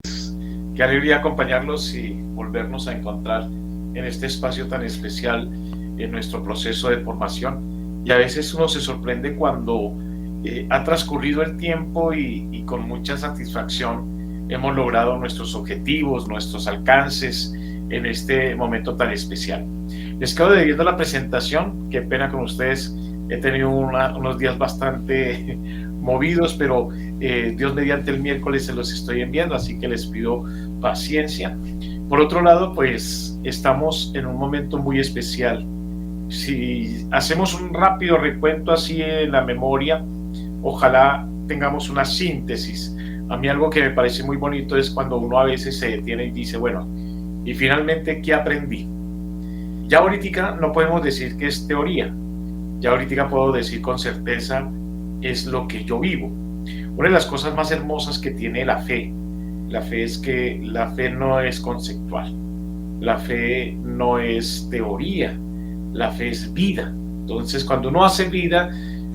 Qué alegría acompañarlos y volvernos a encontrar en este espacio tan especial en nuestro proceso de formación. Y a veces uno se sorprende cuando ha transcurrido el tiempo y con mucha satisfacción hemos logrado nuestros objetivos, nuestros alcances en este momento tan especial. Les quedo debiendo la presentación, qué pena con ustedes, he tenido unos días bastante movidos, pero Dios mediante el miércoles se los estoy enviando, así que les pido paciencia. Por otro lado, pues estamos en un momento muy especial. Si hacemos un rápido recuento así en la memoria, ojalá tengamos una síntesis. A mí algo que me parece muy bonito es cuando uno a veces se detiene y dice, bueno, y finalmente, ¿qué aprendí? Ya ahorita no podemos decir que es teoría, ya ahorita puedo decir con certeza es lo que yo vivo. Una de las cosas más hermosas que tiene la fe es que la fe no es conceptual, la fe no es teoría, la fe es vida. Entonces, cuando uno hace vida,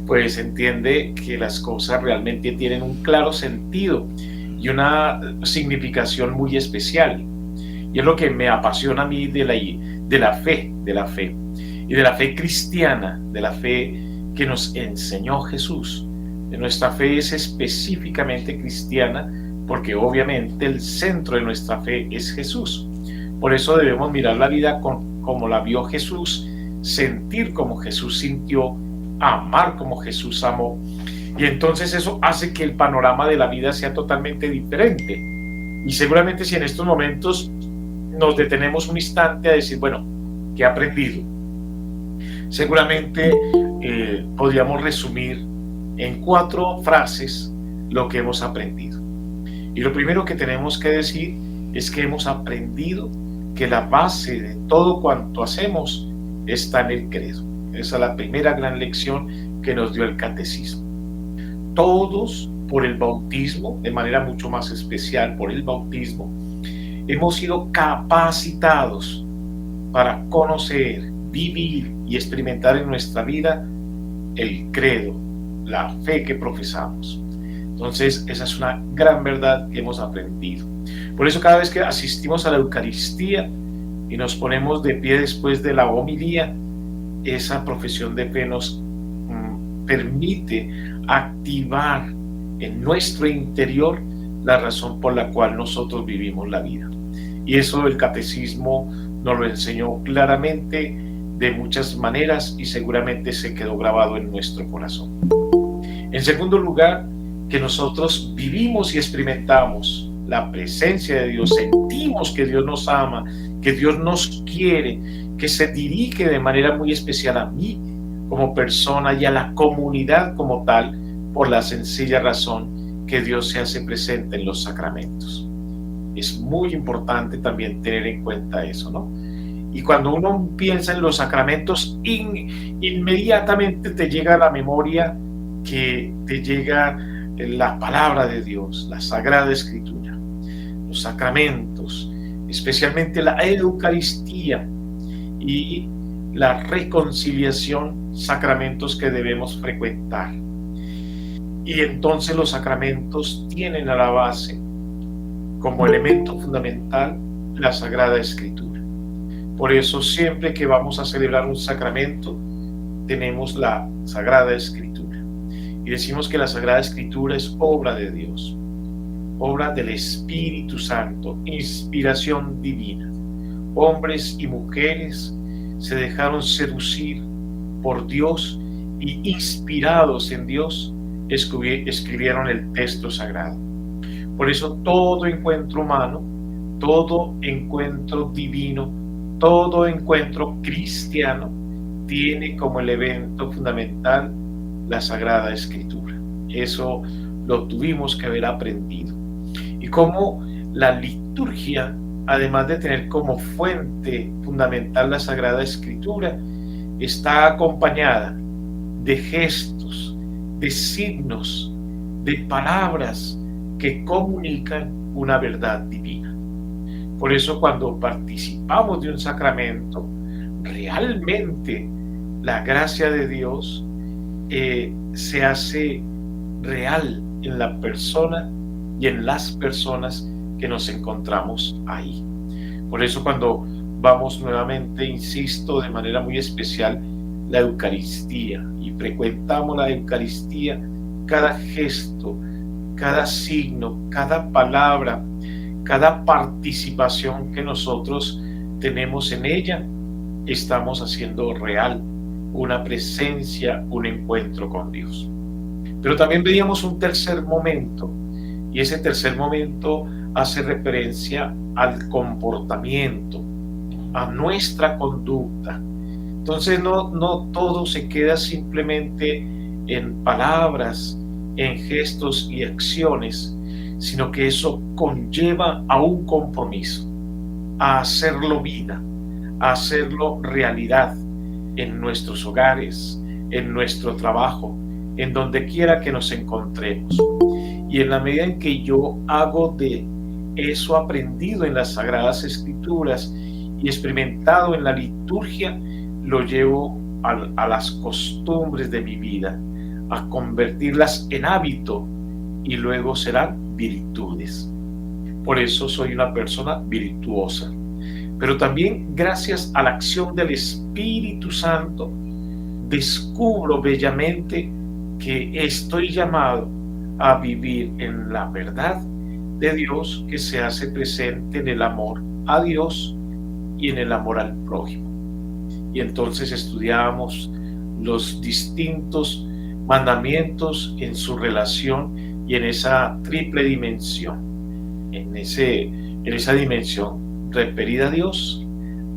pues entiende que las cosas realmente tienen un claro sentido y una significación muy especial. Y es lo que me apasiona a mí de la fe y de la fe cristiana, de la fe que nos enseñó Jesús. Nuestra fe es específicamente cristiana porque obviamente el centro de nuestra fe es Jesús. Por eso debemos mirar la vida como la vio Jesús, sentir como Jesús sintió, amar como Jesús amó. Y entonces eso hace que el panorama de la vida sea totalmente diferente. Y seguramente si en estos momentos nos detenemos un instante a decir, bueno, ¿qué he aprendido? Seguramente podríamos resumir en 4 frases lo que hemos aprendido. Y lo primero que tenemos que decir es que hemos aprendido que la base de todo cuanto hacemos está en el credo. Esa es la primera gran lección que nos dio el catecismo. Todos, por el bautismo, de manera mucho más especial por el bautismo, hemos sido capacitados para conocer, vivir y experimentar en nuestra vida el credo, la fe que profesamos. Entonces, esa es una gran verdad que hemos aprendido. Por eso cada vez que asistimos a la Eucaristía y nos ponemos de pie después de la homilía, esa profesión de fe nos permite activar en nuestro interior la razón por la cual nosotros vivimos la vida. Y eso el catecismo nos lo enseñó claramente de muchas maneras y seguramente se quedó grabado en nuestro corazón. En segundo lugar, que nosotros vivimos y experimentamos la presencia de Dios, sentimos que Dios nos ama, que Dios nos quiere, que se dirige de manera muy especial a mí como persona y a la comunidad como tal, por la sencilla razón que Dios se hace presente en los sacramentos. Es muy importante también tener en cuenta eso, ¿no? Y cuando uno piensa en los sacramentos, inmediatamente te llega a la memoria que te llega la palabra de Dios, la Sagrada Escritura, los sacramentos, especialmente la Eucaristía y la reconciliación, sacramentos que debemos frecuentar. Y entonces los sacramentos tienen a la base, como elemento fundamental, la Sagrada Escritura. Por eso siempre que vamos a celebrar un sacramento, tenemos la Sagrada Escritura. Y decimos que la Sagrada Escritura es obra de Dios, obra del Espíritu Santo, inspiración divina. Hombres y mujeres se dejaron seducir por Dios y inspirados en Dios escribieron el texto sagrado. Por eso todo encuentro humano, todo encuentro divino, todo encuentro cristiano tiene como elemento fundamental la Sagrada Escritura. Eso lo tuvimos que haber aprendido. Y como la liturgia, además de tener como fuente fundamental la Sagrada Escritura, está acompañada de gestos, de signos, de palabras que comunican una verdad divina. Por eso cuando participamos de un sacramento, realmente la gracia de Dios se hace real en la persona y en las personas que nos encontramos ahí. Por eso cuando vamos nuevamente, insisto, de manera muy especial, la Eucaristía y frecuentamos la Eucaristía, cada gesto, cada signo, cada palabra, cada participación que nosotros tenemos en ella, estamos haciendo real una presencia, un encuentro con Dios. Pero también veíamos un tercer momento, y ese tercer momento hace referencia al comportamiento, a nuestra conducta. Entonces no todo se queda simplemente en palabras, en gestos y acciones, sino que eso conlleva a un compromiso, a hacerlo vida, a hacerlo realidad en nuestros hogares, en nuestro trabajo, en donde quiera que nos encontremos. Y en la medida en que yo hago de eso aprendido en las Sagradas Escrituras y experimentado en la liturgia, lo llevo a las costumbres de mi vida, a convertirlas en hábito y luego serán virtudes. Por eso soy una persona virtuosa. Pero también gracias a la acción del Espíritu Santo, descubro bellamente que estoy llamado a vivir en la verdad de Dios que se hace presente en el amor a Dios y en el amor al prójimo. Y entonces estudiamos los distintos mandamientos en su relación y en esa triple dimensión, en esa dimensión referida a Dios,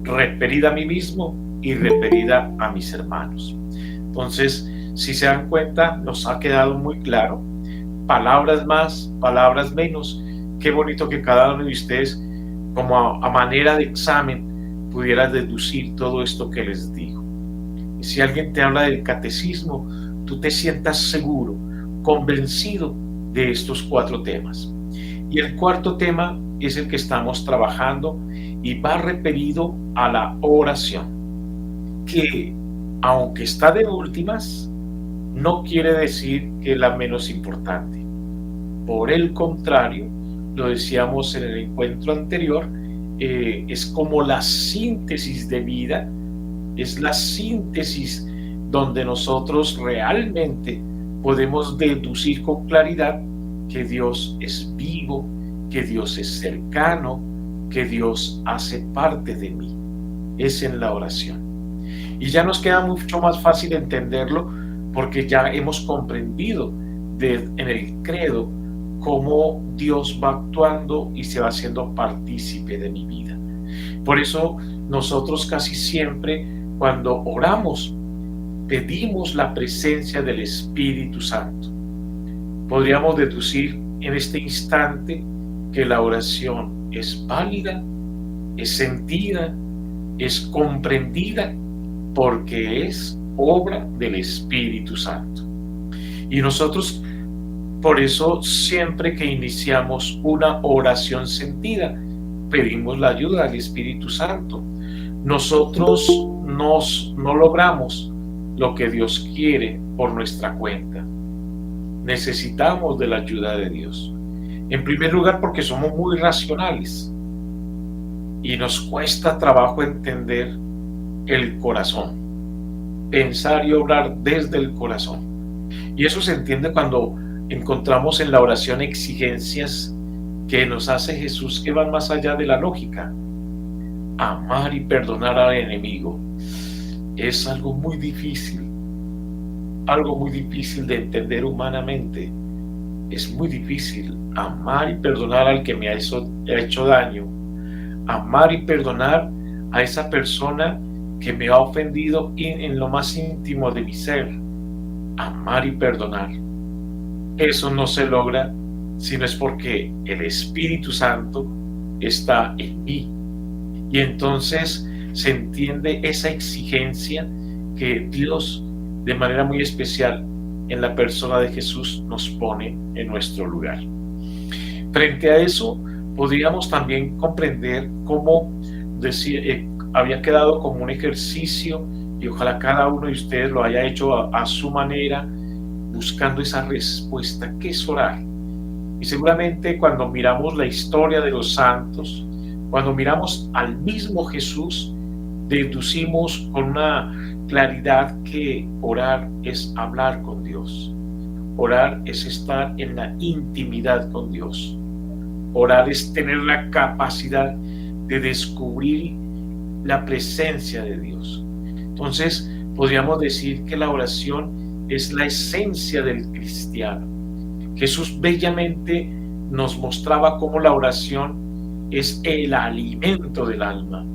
referida a mí mismo y referida a mis hermanos. Entonces, si se dan cuenta, nos ha quedado muy claro, palabras más, palabras menos. Qué bonito que cada uno de ustedes, como a manera de examen, pudiera deducir todo esto que les digo. Y si alguien te habla del catecismo, tú te sientas seguro, convencido de estos 4 temas. Y el cuarto tema es el que estamos trabajando y va referido a la oración, que aunque está de últimas, no quiere decir que es la menos importante. Por el contrario, lo decíamos en el encuentro anterior, es como la síntesis de vida, es la síntesis donde nosotros realmente podemos deducir con claridad que Dios es vivo, que Dios es cercano, que Dios hace parte de mí. Es en la oración. Y ya nos queda mucho más fácil entenderlo porque ya hemos comprendido en el credo cómo Dios va actuando y se va haciendo partícipe de mi vida. Por eso nosotros casi siempre cuando oramos pedimos la presencia del Espíritu Santo. Podríamos deducir en este instante que la oración es válida, es sentida, es comprendida porque es obra del Espíritu Santo. Y nosotros, por eso, siempre que iniciamos una oración sentida, pedimos la ayuda del Espíritu Santo. Nosotros no logramos lo que Dios quiere por nuestra cuenta. Necesitamos de la ayuda de Dios. En primer lugar, porque somos muy racionales y nos cuesta trabajo entender el corazón, pensar y obrar desde el corazón. Y eso se entiende cuando encontramos en la oración exigencias que nos hace Jesús que van más allá de la lógica. Amar y perdonar al enemigo es algo muy difícil de entender humanamente. Es muy difícil amar y perdonar al que me ha hecho daño, amar y perdonar a esa persona que me ha ofendido en lo más íntimo de mi ser. Amar y perdonar. Eso no se logra si no es porque el Espíritu Santo está en mí. Y entonces se entiende esa exigencia que Dios, de manera muy especial, en la persona de Jesús, nos pone en nuestro lugar. Frente a eso, podríamos también comprender cómo había quedado como un ejercicio, y ojalá cada uno de ustedes lo haya hecho a su manera, buscando esa respuesta. ¿Qué es orar? Y seguramente cuando miramos la historia de los santos, cuando miramos al mismo Jesús, deducimos con una claridad que orar es hablar con Dios. Orar es estar en la intimidad con Dios. Orar es tener la capacidad de descubrir la presencia de Dios. Entonces, podríamos decir que la oración es la esencia del cristiano. Jesús bellamente nos mostraba cómo la oración es el alimento del alma,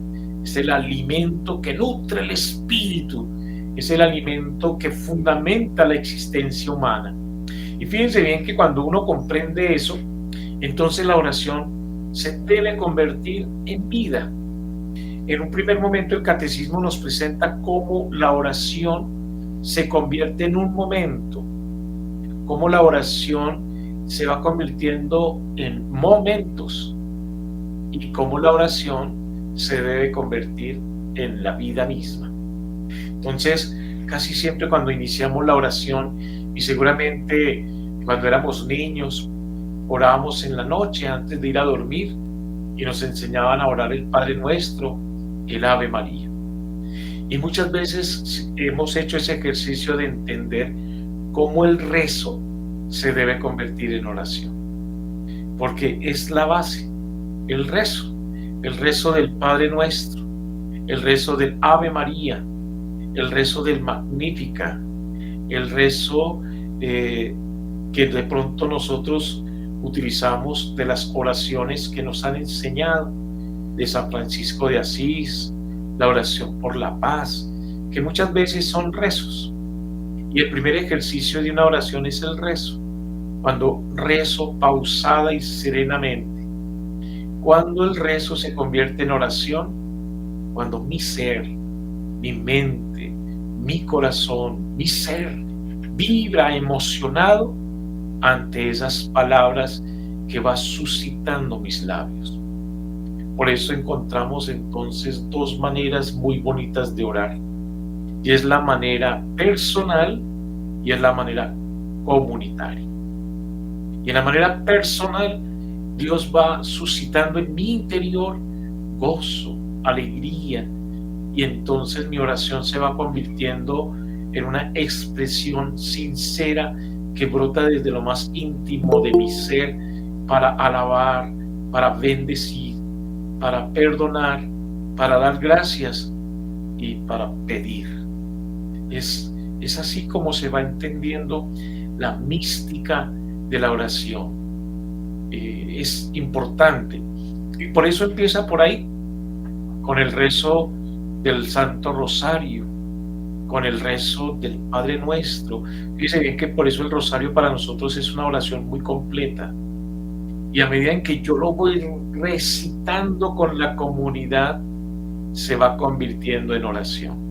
es el alimento que nutre el espíritu, es el alimento que fundamenta la existencia humana. Y fíjense bien que cuando uno comprende eso, entonces la oración se debe convertir en vida. En un primer momento el catecismo nos presenta cómo la oración se convierte en un momento, cómo la oración se va convirtiendo en momentos y cómo la oración se debe convertir en la vida misma. Entonces, casi siempre cuando iniciamos la oración, y seguramente cuando éramos niños, orábamos en la noche antes de ir a dormir y nos enseñaban a orar el Padre Nuestro, el Ave María. Y muchas veces hemos hecho ese ejercicio de entender cómo el rezo se debe convertir en oración, porque es la base, el rezo del Padre Nuestro, el rezo del Ave María, el rezo del Magnífica, el rezo que de pronto nosotros utilizamos de las oraciones que nos han enseñado de San Francisco de Asís, la oración por la paz, que muchas veces son rezos. Y el primer ejercicio de una oración es el rezo. Cuando rezo pausada y serenamente, cuando el rezo se convierte en oración, cuando mi ser, mi mente, mi corazón, mi ser vibra emocionado ante esas palabras que va suscitando mis labios. Por eso encontramos entonces dos maneras muy bonitas de orar, y es la manera personal y es la manera comunitaria. Y en la manera personal, Dios va suscitando en mi interior gozo, alegría, y entonces mi oración se va convirtiendo en una expresión sincera que brota desde lo más íntimo de mi ser para alabar, para bendecir, para perdonar, para dar gracias y para pedir. Es así como se va entendiendo la mística de la oración. Es importante. Y por eso empieza por ahí, con el rezo del Santo Rosario, con el rezo del Padre Nuestro. Fíjense bien que por eso el Rosario para nosotros es una oración muy completa. Y a medida en que yo lo voy recitando con la comunidad, se va convirtiendo en oración.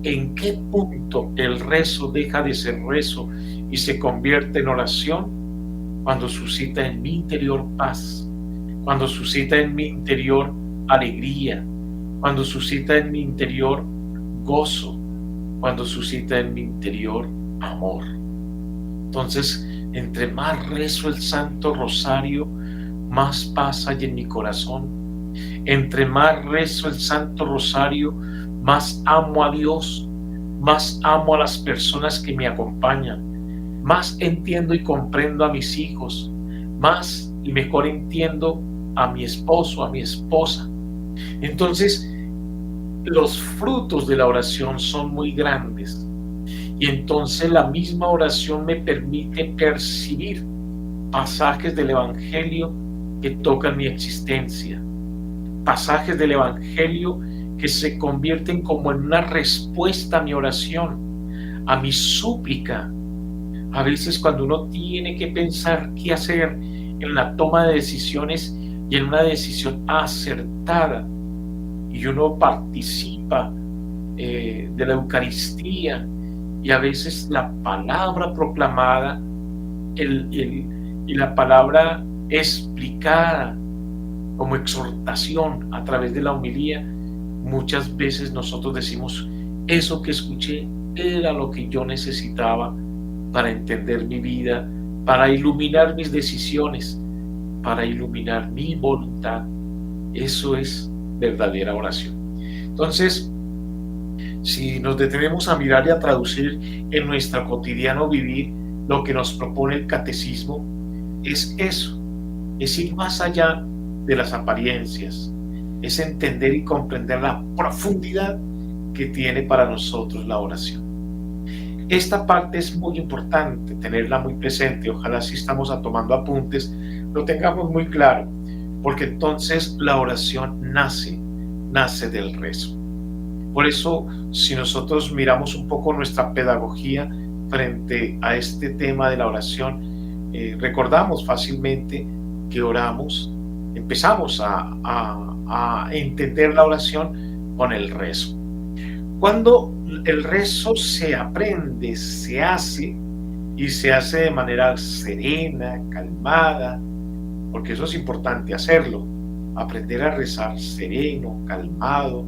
¿En qué punto el rezo deja de ser rezo y se convierte en oración? Cuando suscita en mi interior paz, cuando suscita en mi interior alegría, cuando suscita en mi interior gozo, cuando suscita en mi interior amor. Entonces, entre más rezo el Santo Rosario, más paz hay en mi corazón. Entre más rezo el Santo Rosario, más amo a Dios, más amo a las personas que me acompañan, más entiendo y comprendo a mis hijos, más y mejor entiendo a mi esposo, a mi esposa. Entonces, los frutos de la oración son muy grandes, y entonces la misma oración me permite percibir pasajes del Evangelio que tocan mi existencia, pasajes del Evangelio que se convierten como en una respuesta a mi oración, a mi súplica. A veces cuando uno tiene que pensar qué hacer en la toma de decisiones y en una decisión acertada, y uno participa de la Eucaristía, y a veces la palabra proclamada y la palabra explicada como exhortación a través de la homilía, muchas veces nosotros decimos, eso que escuché era lo que yo necesitaba para entender mi vida, para iluminar mis decisiones, para iluminar mi voluntad. Eso es verdadera oración. Entonces, si nos detenemos a mirar y a traducir en nuestro cotidiano vivir lo que nos propone el catecismo, es eso, es ir más allá de las apariencias, es entender y comprender la profundidad que tiene para nosotros la oración. Esta parte es muy importante tenerla muy presente. Ojalá si estamos tomando apuntes lo tengamos muy claro, porque entonces la oración nace del rezo. Por eso, si nosotros miramos un poco nuestra pedagogía frente a este tema de la oración, recordamos fácilmente que oramos, empezamos a entender la oración con el rezo. Cuando el rezo se aprende, se hace, y se hace de manera serena, calmada, porque eso es importante hacerlo, aprender a rezar sereno, calmado,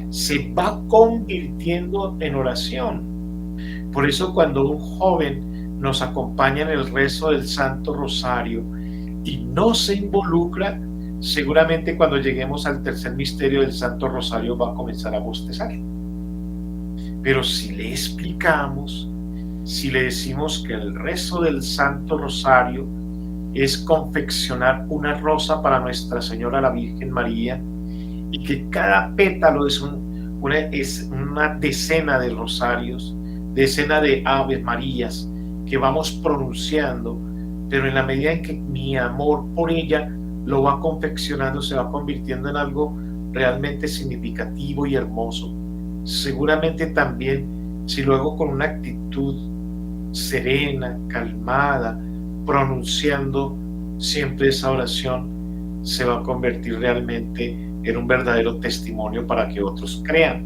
se va convirtiendo en oración. Por eso cuando un joven nos acompaña en el rezo del Santo Rosario y no se involucra, seguramente cuando lleguemos al tercer misterio del Santo Rosario va a comenzar a bostezar. Pero si le explicamos, si le decimos que el rezo del Santo Rosario es confeccionar una rosa para Nuestra Señora la Virgen María, y que cada pétalo es una decena de rosarios, decena de Aves Marías que vamos pronunciando, pero en la medida en que mi amor por ella lo va confeccionando, se va convirtiendo en algo realmente significativo y hermoso. Seguramente también, si lo hago con una actitud serena, calmada, pronunciando siempre esa oración, se va a convertir realmente en un verdadero testimonio para que otros crean.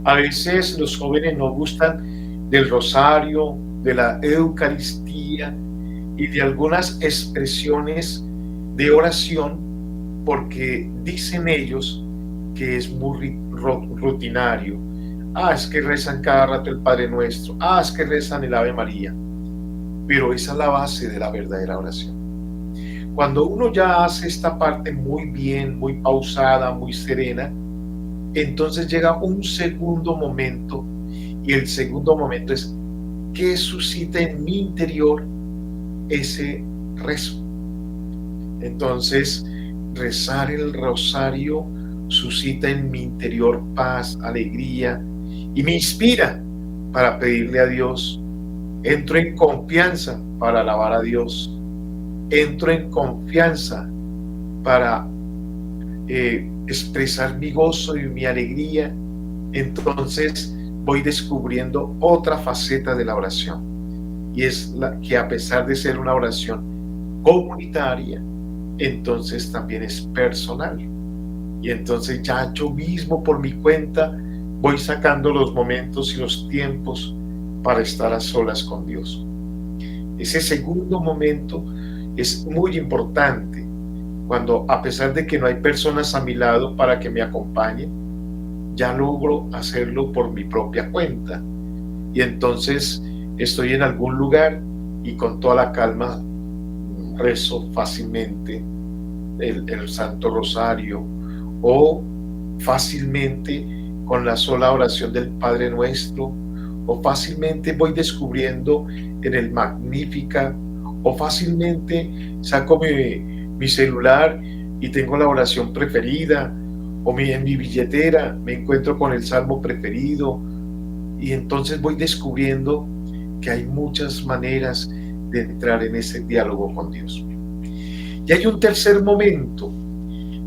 A veces los jóvenes no gustan del rosario, de la Eucaristía y de algunas expresiones de oración porque dicen ellos que es muy rutinario. Es que rezan cada rato el Padre Nuestro. Es que rezan el Ave María. Pero esa es la base de la verdadera oración. Cuando uno ya hace esta parte muy bien, muy pausada, muy serena, entonces llega un segundo momento, y el segundo momento es que suscita en mi interior ese rezo. Entonces, rezar el rosario suscita en mi interior paz, alegría, y me inspira para pedirle a Dios. Entro en confianza para alabar a Dios. Entro en confianza para expresar mi gozo y mi alegría. Entonces voy descubriendo otra faceta de la oración, y es la que, a pesar de ser una oración comunitaria, entonces también es personal. Y entonces ya yo mismo por mi cuenta voy sacando los momentos y los tiempos para estar a solas con Dios. Ese segundo momento es muy importante, cuando, a pesar de que no hay personas a mi lado para que me acompañen, ya logro hacerlo por mi propia cuenta. Y entonces estoy en algún lugar y con toda la calma rezo fácilmente el Santo Rosario, o fácilmente con la sola oración del Padre Nuestro, o fácilmente voy descubriendo en el Magnífica, o fácilmente saco mi celular y tengo la oración preferida, o en mi billetera me encuentro con el salmo preferido, y entonces voy descubriendo que hay muchas maneras de entrar en ese diálogo con Dios. Y hay un tercer momento,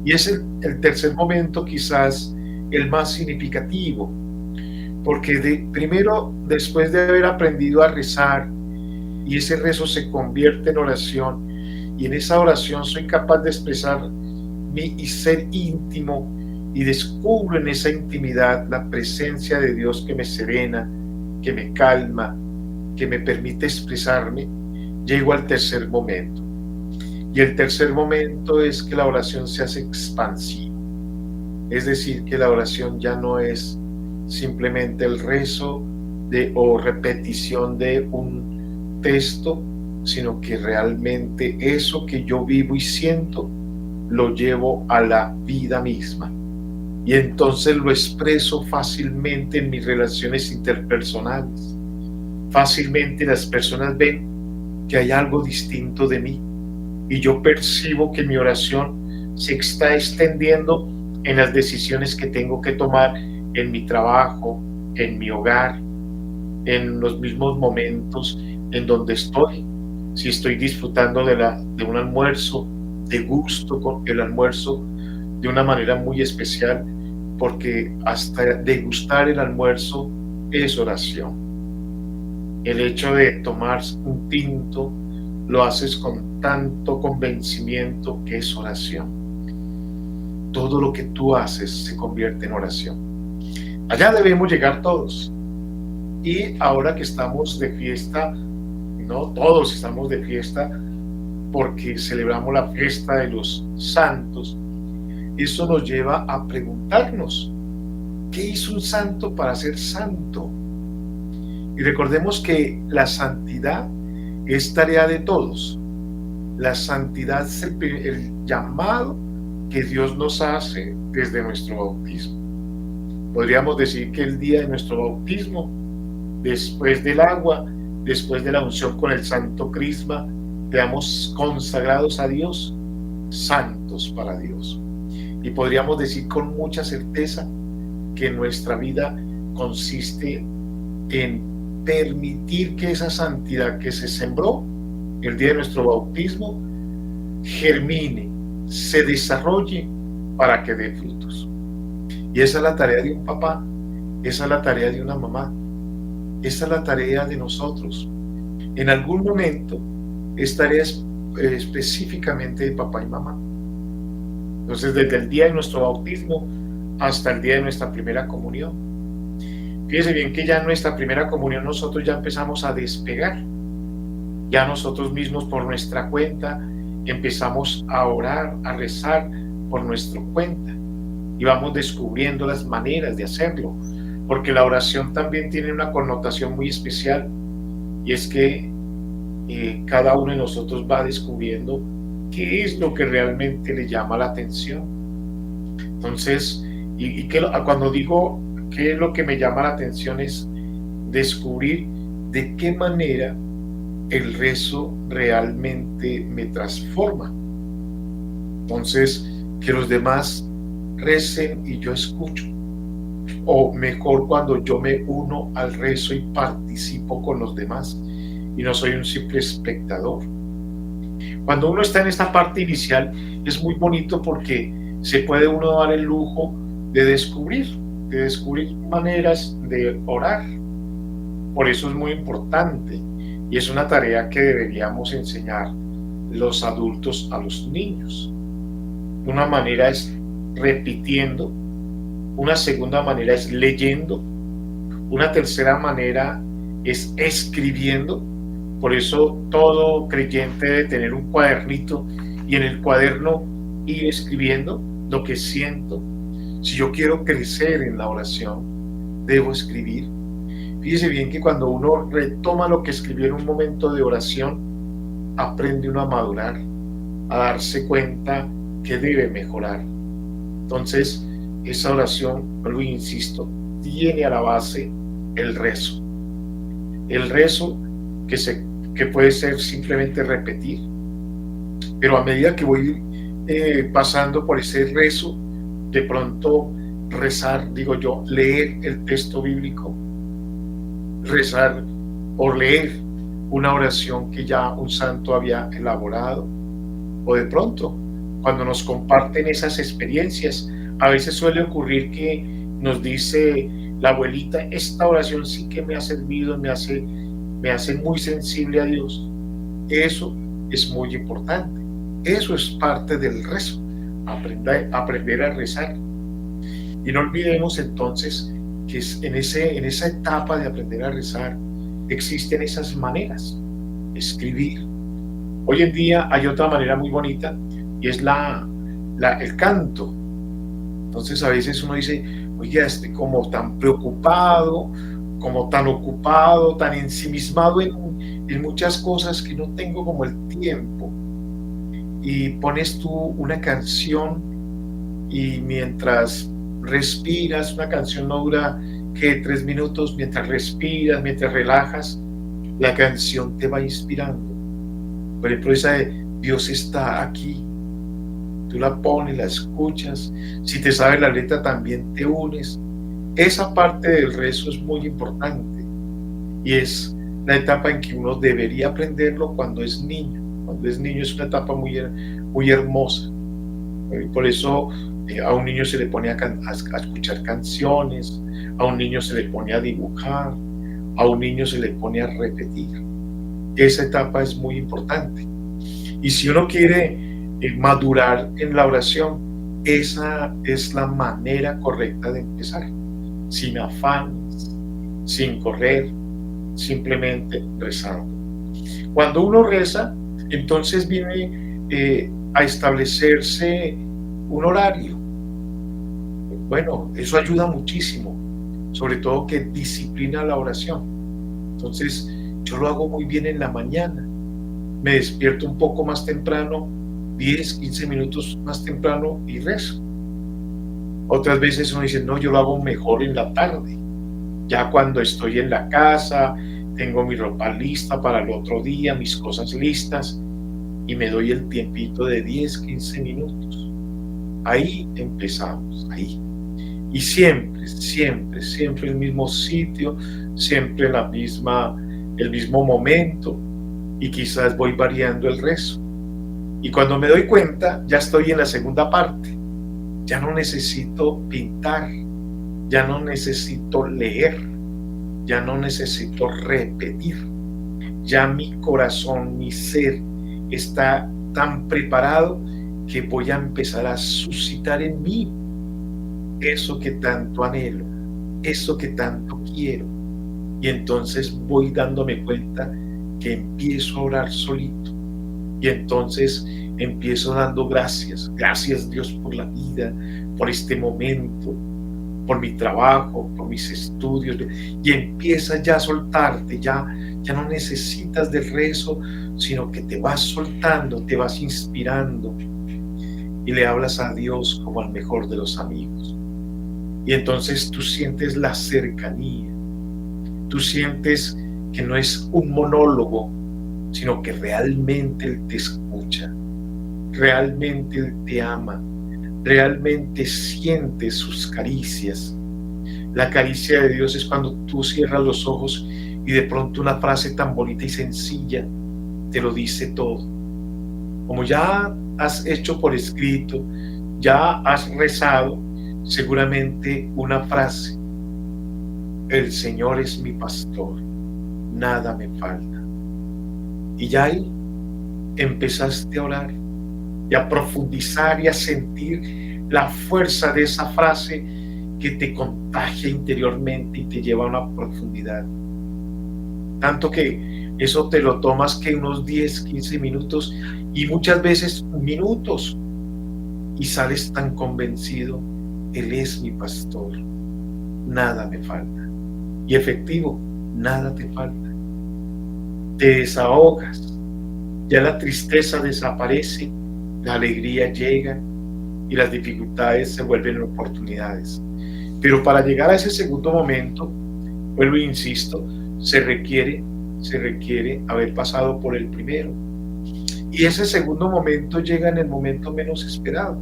y es el tercer momento quizás el más significativo, porque primero, después de haber aprendido a rezar, y ese rezo se convierte en oración, y en esa oración soy capaz de expresar mi ser íntimo, y descubro en esa intimidad la presencia de Dios que me serena, que me calma, que me permite expresarme. Llego al tercer momento, y el tercer momento es que la oración se hace expansiva, es decir, que la oración ya no es simplemente el rezo o repetición de un texto, sino que realmente eso que yo vivo y siento lo llevo a la vida misma. Y entonces lo expreso fácilmente en mis relaciones interpersonales. Fácilmente las personas ven que hay algo distinto de mí y yo percibo que mi oración se está extendiendo en las decisiones que tengo que tomar en mi trabajo, en mi hogar, en los mismos momentos en donde estoy. Si estoy disfrutando de un almuerzo, de gusto con el almuerzo de una manera muy especial, porque hasta degustar el almuerzo es oración. El hecho de tomar un tinto lo haces con tanto convencimiento que es oración. Todo lo que tú haces se convierte en oración. Allá debemos llegar todos. Y ahora que estamos de fiesta, no todos estamos de fiesta porque celebramos la fiesta de los santos, eso nos lleva a preguntarnos, ¿qué hizo un santo para ser santo? Y recordemos que la santidad es tarea de todos. La santidad es el llamado que Dios nos hace desde nuestro bautismo. Podríamos decir que el día de nuestro bautismo, después del agua, después de la unción con el santo crisma, quedamos consagrados a Dios, santos para Dios. Y podríamos decir con mucha certeza que nuestra vida consiste en permitir que esa santidad que se sembró el día de nuestro bautismo germine, se desarrolle para que dé frutos. Y esa es la tarea de un papá, esa es la tarea de una mamá, esa es la tarea de nosotros. En algún momento es tarea específicamente de papá y mamá. Entonces, desde el día de nuestro bautismo hasta el día de nuestra primera comunión. Fíjese bien que ya en nuestra primera comunión nosotros ya empezamos a despegar. Ya nosotros mismos por nuestra cuenta empezamos a orar, a rezar por nuestra cuenta. Y vamos descubriendo las maneras de hacerlo. Porque la oración también tiene una connotación muy especial. Y es que cada uno de nosotros va descubriendo qué es lo que realmente le llama la atención. Entonces, cuando digo qué es lo que me llama la atención es descubrir de qué manera el rezo realmente me transforma. Entonces, que los demás recen y yo escucho. O mejor, cuando yo me uno al rezo y participo con los demás y no soy un simple espectador. Cuando uno está en esta parte inicial es muy bonito porque se puede uno dar el lujo de descubrir maneras de orar. Por eso es muy importante y es una tarea que deberíamos enseñar los adultos a los niños. Una manera es repitiendo, una segunda manera es leyendo, una tercera manera es escribiendo. Por eso todo creyente debe tener un cuadernito y en el cuaderno ir escribiendo lo que siento. Si yo quiero crecer en la oración, debo escribir. Fíjese bien que cuando uno retoma lo que escribió en un momento de oración, aprende uno a madurar, a darse cuenta que debe mejorar. Entonces, esa oración, lo insisto, tiene a la base el rezo. El rezo que puede ser simplemente repetir, pero a medida que voy pasando por ese rezo, de pronto rezar, digo yo, leer el texto bíblico, rezar o leer una oración que ya un santo había elaborado, o de pronto, cuando nos comparten esas experiencias, a veces suele ocurrir que nos dice la abuelita, esta oración sí que me ha servido, me hace muy sensible a Dios. Eso es muy importante. Eso es parte del rezo, aprender a rezar. Y no olvidemos entonces que en esa etapa de aprender a rezar existen esas maneras. Escribir. Hoy en día hay otra manera muy bonita y es el canto. Entonces a veces uno dice, oye, estoy como tan preocupado, como tan ocupado, tan ensimismado en muchas cosas que no tengo como el tiempo, y pones tú una canción y mientras respiras, una canción no dura que 3 minutos, mientras respiras, mientras relajas, la canción te va inspirando. Por ejemplo, esa de Dios está aquí, tú la pones, la escuchas, si te sabes la letra también te unes. Esa parte del rezo es muy importante y es la etapa en que uno debería aprenderlo cuando es niño. Cuando es niño es una etapa muy hermosa. Por eso a un niño se le pone a escuchar canciones, a un niño se le pone a dibujar, a un niño se le pone a repetir. Esa etapa es muy importante. Y si uno quiere madurar en la oración, esa es la manera correcta de empezar. Sin afanes, sin correr, simplemente rezando. Cuando uno reza, entonces viene a establecerse un horario. Bueno, eso ayuda muchísimo, sobre todo que disciplina la oración. Entonces, yo lo hago muy bien en la mañana. Me despierto un poco más temprano, 10, 15 minutos más temprano y rezo. Otras veces uno dice, no, yo lo hago mejor en la tarde. Ya cuando estoy en la casa, tengo mi ropa lista para el otro día, mis cosas listas, y me doy el tiempito de 10, 15 minutos. Ahí empezamos, ahí. Y siempre, siempre, siempre el mismo sitio, siempre el mismo momento, y quizás voy variando el rezo. Y cuando me doy cuenta, ya estoy en la segunda parte. Ya no necesito pintar, ya no necesito leer, ya no necesito repetir. Ya mi corazón, mi ser está tan preparado que voy a empezar a suscitar en mí eso que tanto anhelo, eso que tanto quiero. Y entonces voy dándome cuenta que empiezo a orar solito. Y entonces empiezo dando gracias. Gracias, Dios, por la vida, por este momento, por mi trabajo, por mis estudios. Y empieza ya a soltarte, ya no necesitas del rezo, sino que te vas soltando, te vas inspirando y le hablas a Dios como al mejor de los amigos. Y entonces tú sientes la cercanía, tú sientes que no es un monólogo, sino que realmente Él te escucha, realmente Él te ama, realmente sientes sus caricias. La caricia de Dios es cuando tú cierras los ojos y de pronto una frase tan bonita y sencilla te lo dice todo. Como ya has hecho por escrito, ya has rezado, seguramente una frase: el Señor es mi pastor, nada me falta. Y ya ahí empezaste a orar y a profundizar y a sentir la fuerza de esa frase que te contagia interiormente y te lleva a una profundidad. Tanto que eso te lo tomas que unos 10, 15 minutos y muchas veces minutos, y sales tan convencido: Él es mi pastor, nada me falta. Y efectivo, nada te falta. Te desahogas, ya la tristeza desaparece, la alegría llega y las dificultades se vuelven oportunidades. Pero para llegar a ese segundo momento, vuelvo e insisto, se requiere haber pasado por el primero. Y ese segundo momento llega en el momento menos esperado.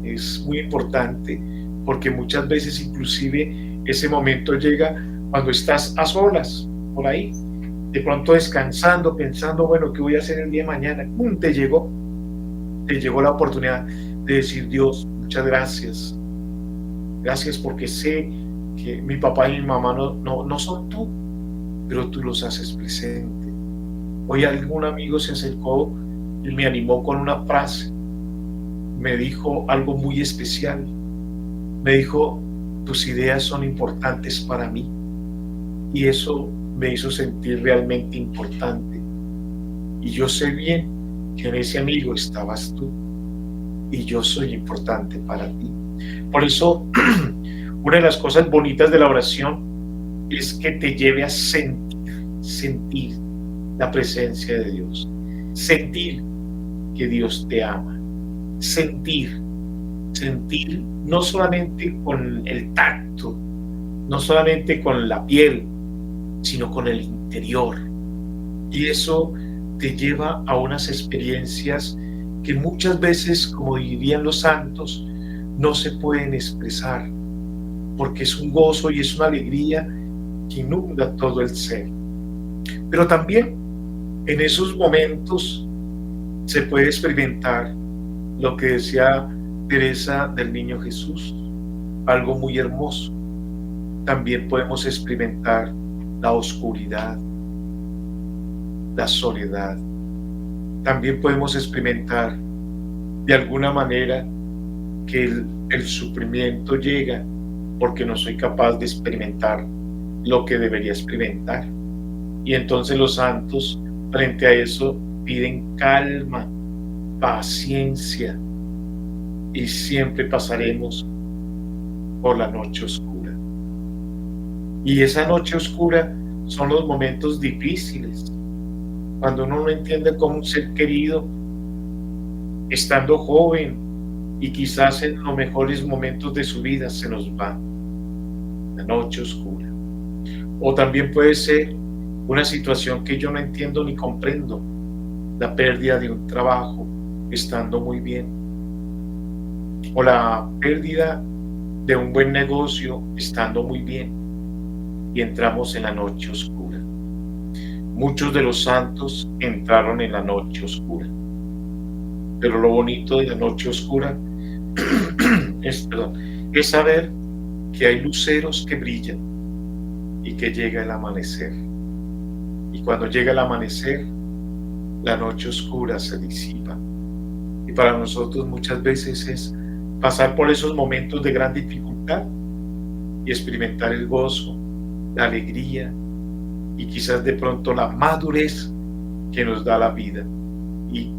Es muy importante porque muchas veces inclusive ese momento llega cuando estás a solas, por ahí, de pronto descansando, pensando, bueno, ¿qué voy a hacer el día de mañana? ¡Pum! Te llegó la oportunidad de decir: Dios, muchas gracias. Gracias porque sé que mi papá y mi mamá no son tú, pero tú los haces presente. Hoy algún amigo se acercó y me animó con una frase. Me dijo algo muy especial. Me dijo: tus ideas son importantes para mí. Y eso me hizo sentir realmente importante. Y yo sé bien que en ese amigo estabas tú. Y yo soy importante para ti. Por eso, una de las cosas bonitas de la oración es que te lleve a sentir. la presencia de Dios, sentir que Dios te ama, sentir no solamente con el tacto, no solamente con la piel, sino con el interior. Y eso te lleva a unas experiencias que muchas veces, como dirían los santos, no se pueden expresar, porque es un gozo y es una alegría que inunda todo el ser. Pero también en esos momentos se puede experimentar lo que decía Teresa del Niño Jesús, algo muy hermoso. También podemos experimentar la oscuridad, la soledad. También podemos experimentar de alguna manera que el sufrimiento llega porque no soy capaz de experimentar lo que debería experimentar. Y entonces los santos, frente a eso, piden calma, paciencia, y siempre pasaremos por la noche oscura. Y esa noche oscura son los momentos difíciles, cuando uno no entiende cómo un ser querido, estando joven y quizás en los mejores momentos de su vida, se nos va. La noche oscura. O también puede ser una situación que yo no entiendo ni comprendo, la pérdida de un trabajo estando muy bien, o la pérdida de un buen negocio estando muy bien, y entramos en la noche oscura. Muchos de los santos entraron en la noche oscura, pero lo bonito de la noche oscura es saber que hay luceros que brillan y que llega el amanecer. Y cuando llega el amanecer, la noche oscura se disipa. Y para nosotros muchas veces es pasar por esos momentos de gran dificultad y experimentar el gozo, la alegría y quizás de pronto la madurez que nos da la vida. Y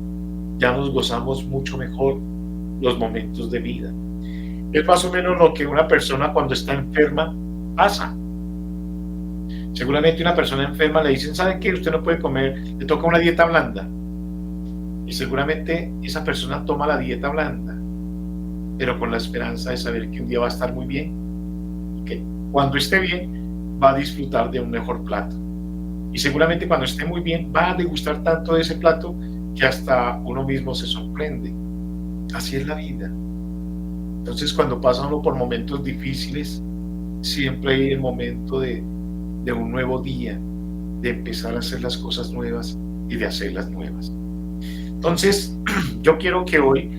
ya nos gozamos mucho mejor los momentos de vida. Es más o menos lo que una persona cuando está enferma pasa. Seguramente una persona enferma le dicen, ¿sabe qué? Usted no puede comer, le toca una dieta blanda. Y seguramente esa persona toma la dieta blanda, pero con la esperanza de saber que un día va a estar muy bien y que cuando esté bien va a disfrutar de un mejor plato. Y seguramente cuando esté muy bien va a degustar tanto de ese plato que hasta uno mismo se sorprende. Así es la vida. Entonces cuando pasa uno por momentos difíciles, siempre hay el momento de un nuevo día, de empezar a hacer las cosas nuevas y de hacerlas nuevas. Entonces, yo quiero que hoy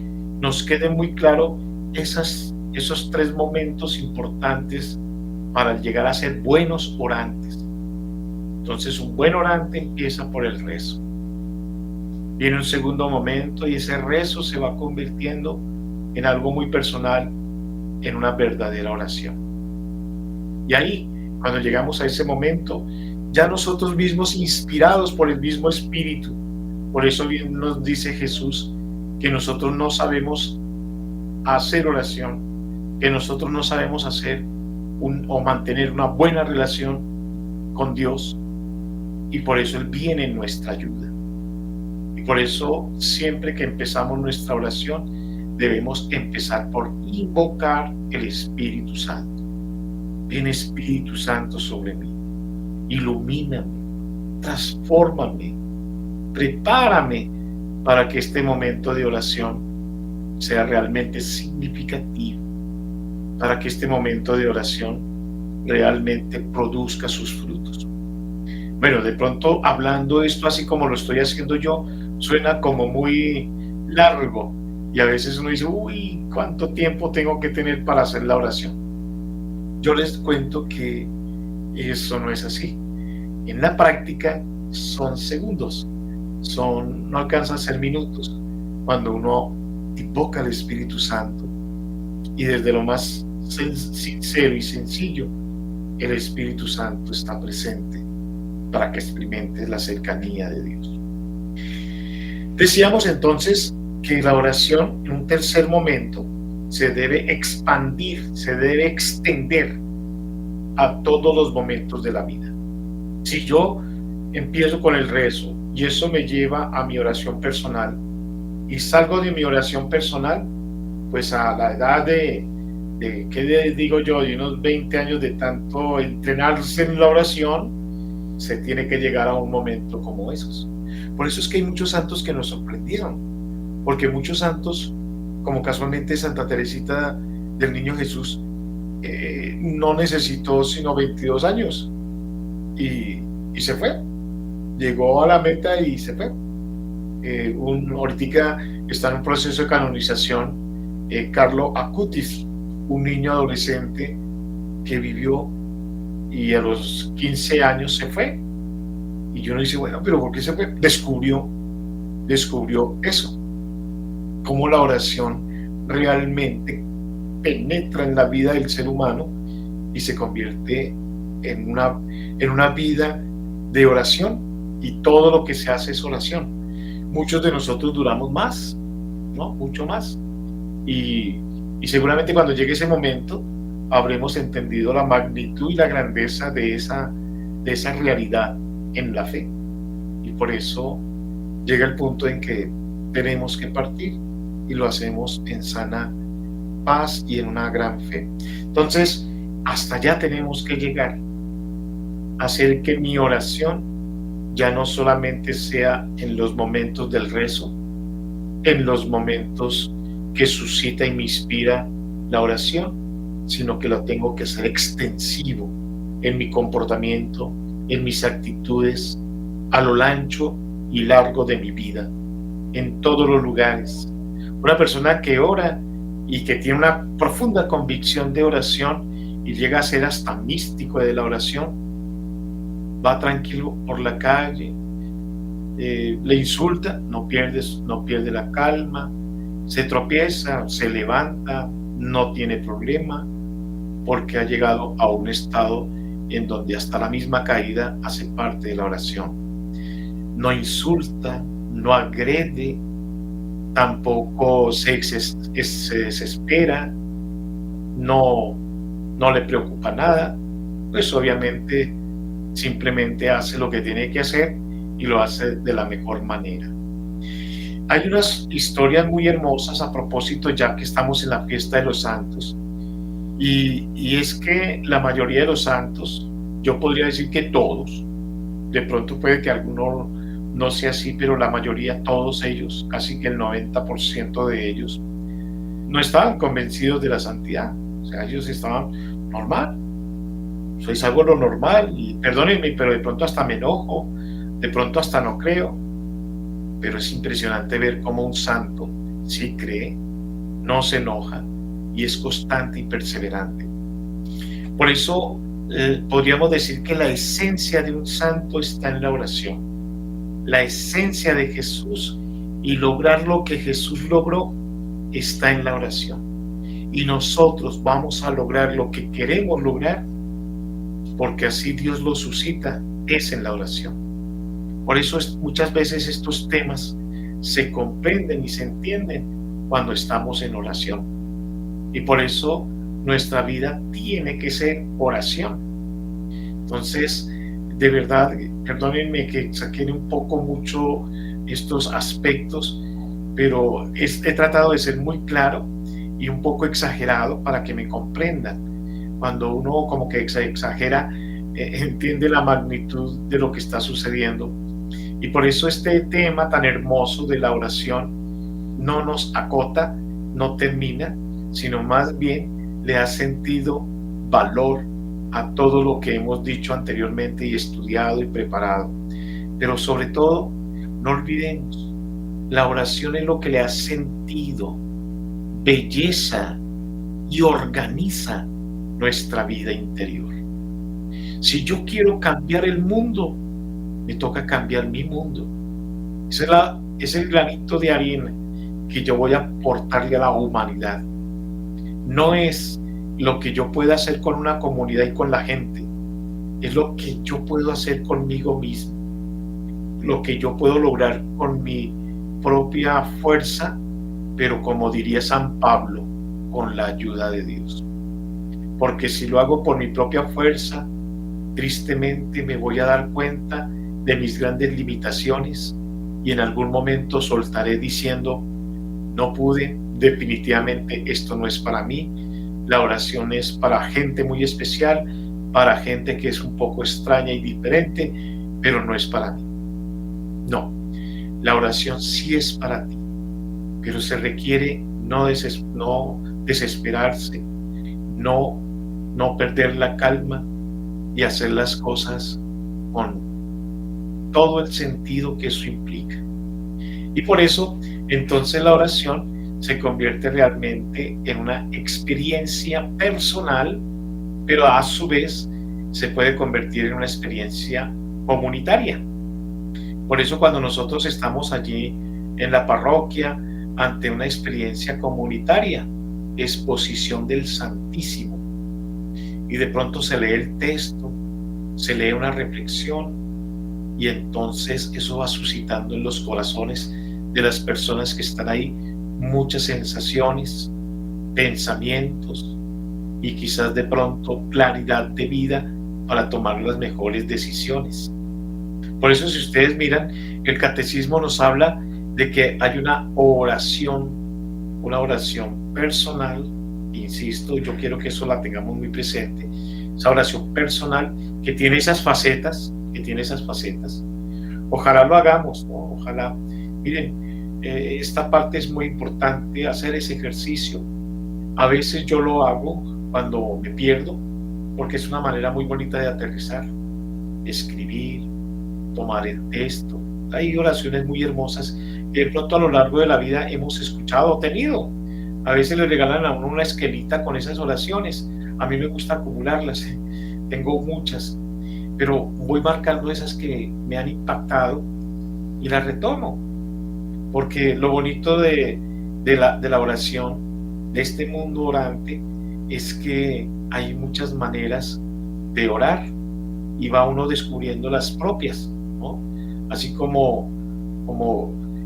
nos quede muy claro esos tres momentos importantes para llegar a ser buenos orantes. Entonces, un buen orante empieza por el rezo. Viene un segundo momento y ese rezo se va convirtiendo en algo muy personal, en una verdadera oración. Y ahí, cuando llegamos a ese momento, ya nosotros mismos, inspirados por el mismo Espíritu, por eso bien nos dice Jesús que nosotros no sabemos hacer oración, que nosotros no sabemos hacer o mantener una buena relación con Dios, y por eso Él viene en nuestra ayuda. Y por eso siempre que empezamos nuestra oración debemos empezar por invocar el Espíritu Santo. Ven Espíritu Santo sobre mí, ilumíname, transfórmame, prepárame para que este momento de oración sea realmente significativo, para que este momento de oración realmente produzca sus frutos. Bueno, de pronto hablando esto así como lo estoy haciendo yo, suena como muy largo y a veces uno dice, uy, ¿cuánto tiempo tengo que tener para hacer la oración? Yo les cuento que eso no es así. En la práctica son segundos, no alcanza a ser minutos, cuando uno invoca al Espíritu Santo y desde lo más sincero y sencillo, el Espíritu Santo está presente para que experimentes la cercanía de Dios. Decíamos entonces que la oración en un tercer momento se debe expandir, se debe extender a todos los momentos de la vida. Si yo empiezo con el rezo y eso me lleva a mi oración personal y salgo de mi oración personal pues a la edad ¿qué les digo yo? De unos 20 años de tanto entrenarse en la oración, se tiene que llegar a un momento como esos. Por eso es que hay muchos santos que nos sorprendieron, porque muchos santos, como casualmente Santa Teresita del Niño Jesús, no necesitó sino 22 años y se fue, llegó a la meta y se fue. Ahorita está en un proceso de canonización Carlo Acutis, un niño adolescente que vivió y a los 15 años se fue. Y uno dice, bueno, pero ¿por qué se fue? Descubrió eso, cómo la oración realmente penetra en la vida del ser humano y se convierte en una vida de oración, y todo lo que se hace es oración. Muchos de nosotros duramos más, ¿no? Mucho más. Y seguramente cuando llegue ese momento habremos entendido la magnitud y la grandeza de esa realidad en la fe. Y por eso llega el punto en que tenemos que partir y lo hacemos en sana paz y en una gran fe. Entonces, hasta allá tenemos que llegar, a hacer que mi oración ya no solamente sea en los momentos del rezo, en los momentos que suscita y me inspira la oración, sino que lo tengo que hacer extensivo en mi comportamiento, en mis actitudes, a lo ancho y largo de mi vida, en todos los lugares. Una persona que ora y que tiene una profunda convicción de oración y llega a ser hasta místico de la oración, va tranquilo por la calle, le insulta, no pierde la calma, se tropieza, se levanta, no tiene problema, porque ha llegado a un estado en donde hasta la misma caída hace parte de la oración. No insulta, no agrede, tampoco se desespera, no le preocupa nada, pues obviamente simplemente hace lo que tiene que hacer y lo hace de la mejor manera. Hay unas historias muy hermosas a propósito, ya que estamos en la fiesta de los santos, y es que la mayoría de los santos, yo podría decir que todos, de pronto puede que alguno no sea así, pero la mayoría, todos ellos, casi que el 90% de ellos, no estaban convencidos de la santidad. O sea, ellos estaban normal, soy algo lo normal, y perdónenme, pero de pronto hasta me enojo, de pronto hasta no creo. Pero es impresionante ver cómo un santo sí cree, no se enoja y es constante y perseverante. Por eso podríamos decir que la esencia de un santo está en la oración. La esencia de Jesús y lograr lo que Jesús logró está en la oración. Y nosotros vamos a lograr lo que queremos lograr, porque así Dios lo suscita, es en la oración. Por eso muchas veces estos temas se comprenden y se entienden cuando estamos en oración. Y por eso nuestra vida tiene que ser oración. Entonces, de verdad, perdónenme que saqué un poco mucho estos aspectos, pero he tratado de ser muy claro y un poco exagerado para que me comprendan. Cuando uno como que exagera, entiende la magnitud de lo que está sucediendo. Y por eso este tema tan hermoso de la oración no nos acota, no termina, sino más bien le ha sentido valor a todo lo que hemos dicho anteriormente y estudiado y preparado. Pero sobre todo, no olvidemos, la oración es lo que le ha sentido belleza y organiza nuestra vida interior. Si yo quiero cambiar el mundo, me toca cambiar mi mundo. Es el granito de arena que yo voy a aportarle a la humanidad. No es lo que yo pueda hacer con una comunidad y con la gente, es lo que yo puedo hacer conmigo mismo, lo que yo puedo lograr con mi propia fuerza, pero como diría San Pablo, con la ayuda de Dios. Porque si lo hago por mi propia fuerza, tristemente me voy a dar cuenta de mis grandes limitaciones y en algún momento soltaré diciendo, no pude, definitivamente esto no es para mí. La oración es para gente muy especial, para gente que es un poco extraña y diferente, pero no es para mí. No, la oración sí es para ti, pero se requiere no desesperarse, no perder la calma y hacer las cosas con todo el sentido que eso implica. Y por eso, entonces la oración se convierte realmente en una experiencia personal, pero a su vez se puede convertir en una experiencia comunitaria. Por eso cuando nosotros estamos allí en la parroquia ante una experiencia comunitaria, exposición del Santísimo, y de pronto se lee el texto, se lee una reflexión, y entonces eso va suscitando en los corazones de las personas que están ahí muchas sensaciones, pensamientos y quizás de pronto claridad de vida para tomar las mejores decisiones. Por eso, si ustedes miran, el catecismo nos habla de que hay una oración personal, insisto, yo quiero que eso la tengamos muy presente, esa oración personal que tiene esas facetas, Ojalá lo hagamos, ¿no? Ojalá, miren, esta parte es muy importante, hacer ese ejercicio. A veces yo lo hago cuando me pierdo, porque es una manera muy bonita de aterrizar, escribir, tomar el texto. Hay oraciones muy hermosas que de pronto a lo largo de la vida hemos escuchado o tenido. A veces le regalan a uno una esquelita con esas oraciones. A mí me gusta acumularlas, tengo muchas, pero voy marcando esas que me han impactado y las retomo, porque lo bonito de la oración, de este mundo orante, es que hay muchas maneras de orar y va uno descubriendo las propias, ¿no? Así como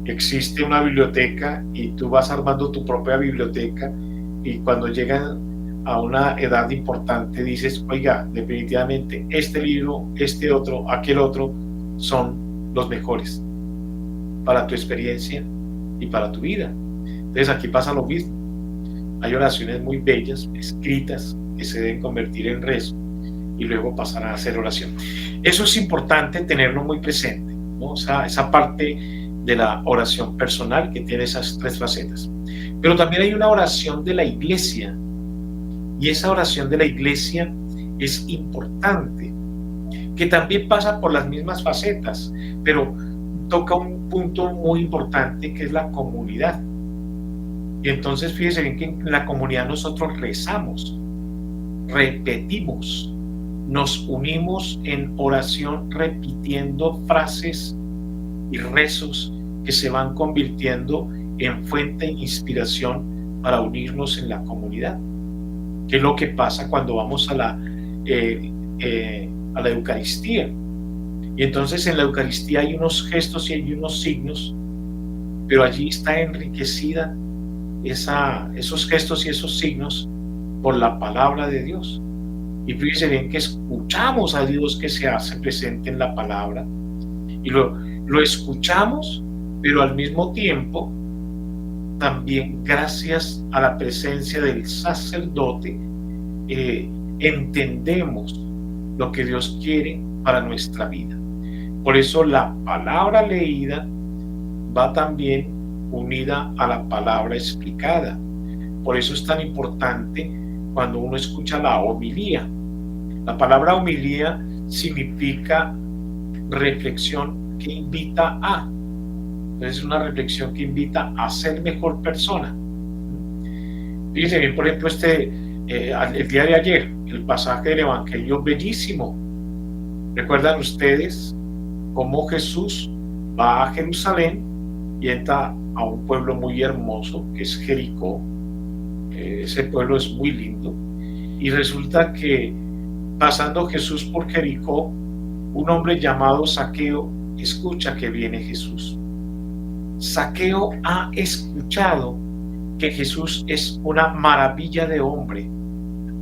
existe una biblioteca y tú vas armando tu propia biblioteca, y cuando llegan a una edad importante dices, oiga, definitivamente este libro, este otro, aquel otro son los mejores para tu experiencia y para tu vida. Entonces aquí pasa lo mismo. Hay oraciones muy bellas, escritas, que se deben convertir en rezo y luego pasar a hacer oración. Eso es importante tenerlo muy presente, ¿no? O sea, esa parte de la oración personal que tiene esas tres facetas. Pero también hay una oración de la iglesia, y esa oración de la iglesia es importante, que también pasa por las mismas facetas, pero toca un punto muy importante que es la comunidad. Y entonces fíjense bien que en la comunidad nosotros rezamos, repetimos, nos unimos en oración repitiendo frases y rezos que se van convirtiendo en fuente de inspiración para unirnos en la comunidad. ¿Qué es lo que pasa cuando vamos a la Eucaristía? Y entonces en la Eucaristía hay unos gestos y hay unos signos, pero allí está enriquecida esos gestos y esos signos por la palabra de Dios. Y fíjense bien que escuchamos a Dios que se hace presente en la palabra, y lo escuchamos, pero al mismo tiempo también gracias a la presencia del sacerdote entendemos lo que Dios quiere para nuestra vida. Por eso la palabra leída va también unida a la palabra explicada. Por eso es tan importante cuando uno escucha la homilía. La palabra homilía significa reflexión que invita a. Entonces es una reflexión que invita a ser mejor persona. Fíjense bien, por ejemplo, el día de ayer, el pasaje del Evangelio bellísimo. ¿Recuerdan ustedes cómo Jesús va a Jerusalén y entra a un pueblo muy hermoso que es Jericó? Ese pueblo es muy lindo. Y resulta que pasando Jesús por Jericó, un hombre llamado Zaqueo escucha que viene Jesús. Zaqueo ha escuchado que Jesús es una maravilla de hombre.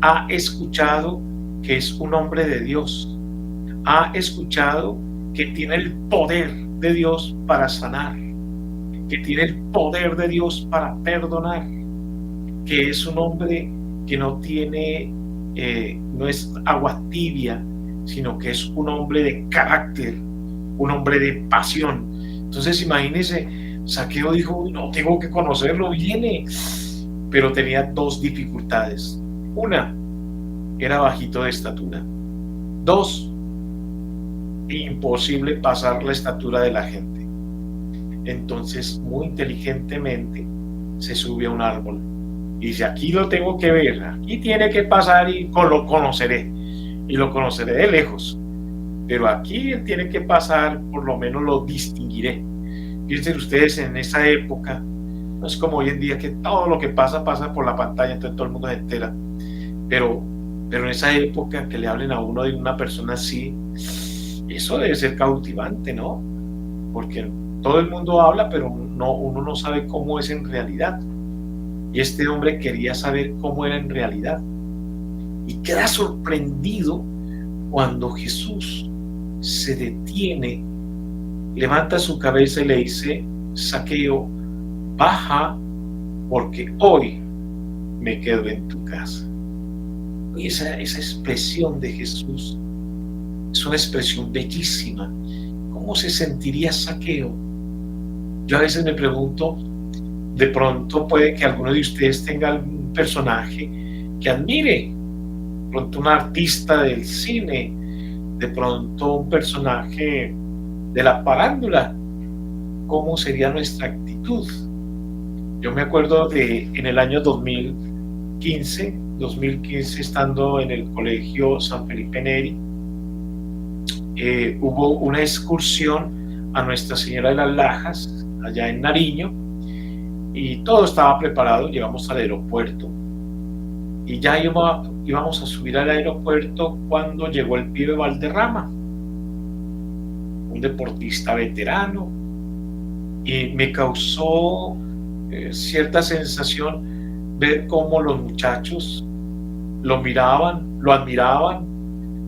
Ha escuchado que es un hombre de Dios. Ha escuchado que tiene el poder de Dios para sanar, que tiene el poder de Dios para perdonar, que es un hombre que no tiene, no es agua tibia, sino que es un hombre de carácter, un hombre de pasión. Entonces imagínense, Zaqueo dijo, no, tengo que conocerlo, viene, pero tenía dos dificultades. Una, era bajito de estatura. Dos, imposible pasar la estatura de la gente. Entonces, muy inteligentemente, se sube a un árbol y dice, aquí lo tengo que ver, aquí tiene que pasar y lo conoceré, y lo conoceré de lejos, pero aquí él tiene que pasar, por lo menos lo distinguiré. Fíjense ustedes, en esa época, no es como hoy en día que todo lo que pasa, pasa por la pantalla, entonces todo el mundo se entera, pero en esa época que le hablen a uno de una persona así, eso debe ser cautivante, ¿no? Porque todo el mundo habla, pero no, uno no sabe cómo es en realidad. Y este hombre quería saber cómo era en realidad. Y queda sorprendido cuando Jesús se detiene, levanta su cabeza y le dice, Zaqueo, baja, porque hoy me quedo en tu casa. Y esa expresión de Jesús es una expresión bellísima. ¿Cómo se sentiría Zaqueo? Yo a veces me pregunto, de pronto puede que alguno de ustedes tenga algún personaje que admire, de pronto un artista del cine, de pronto un personaje de la farándula. ¿Cómo sería nuestra actitud? Yo me acuerdo de en el año 2015, estando en el colegio San Felipe Neri, hubo una excursión a Nuestra Señora de las Lajas, allá en Nariño, y todo estaba preparado. Llegamos al aeropuerto y ya íbamos a subir al aeropuerto cuando llegó el pibe Valderrama, un deportista veterano, y me causó cierta sensación ver cómo los muchachos lo miraban, lo admiraban.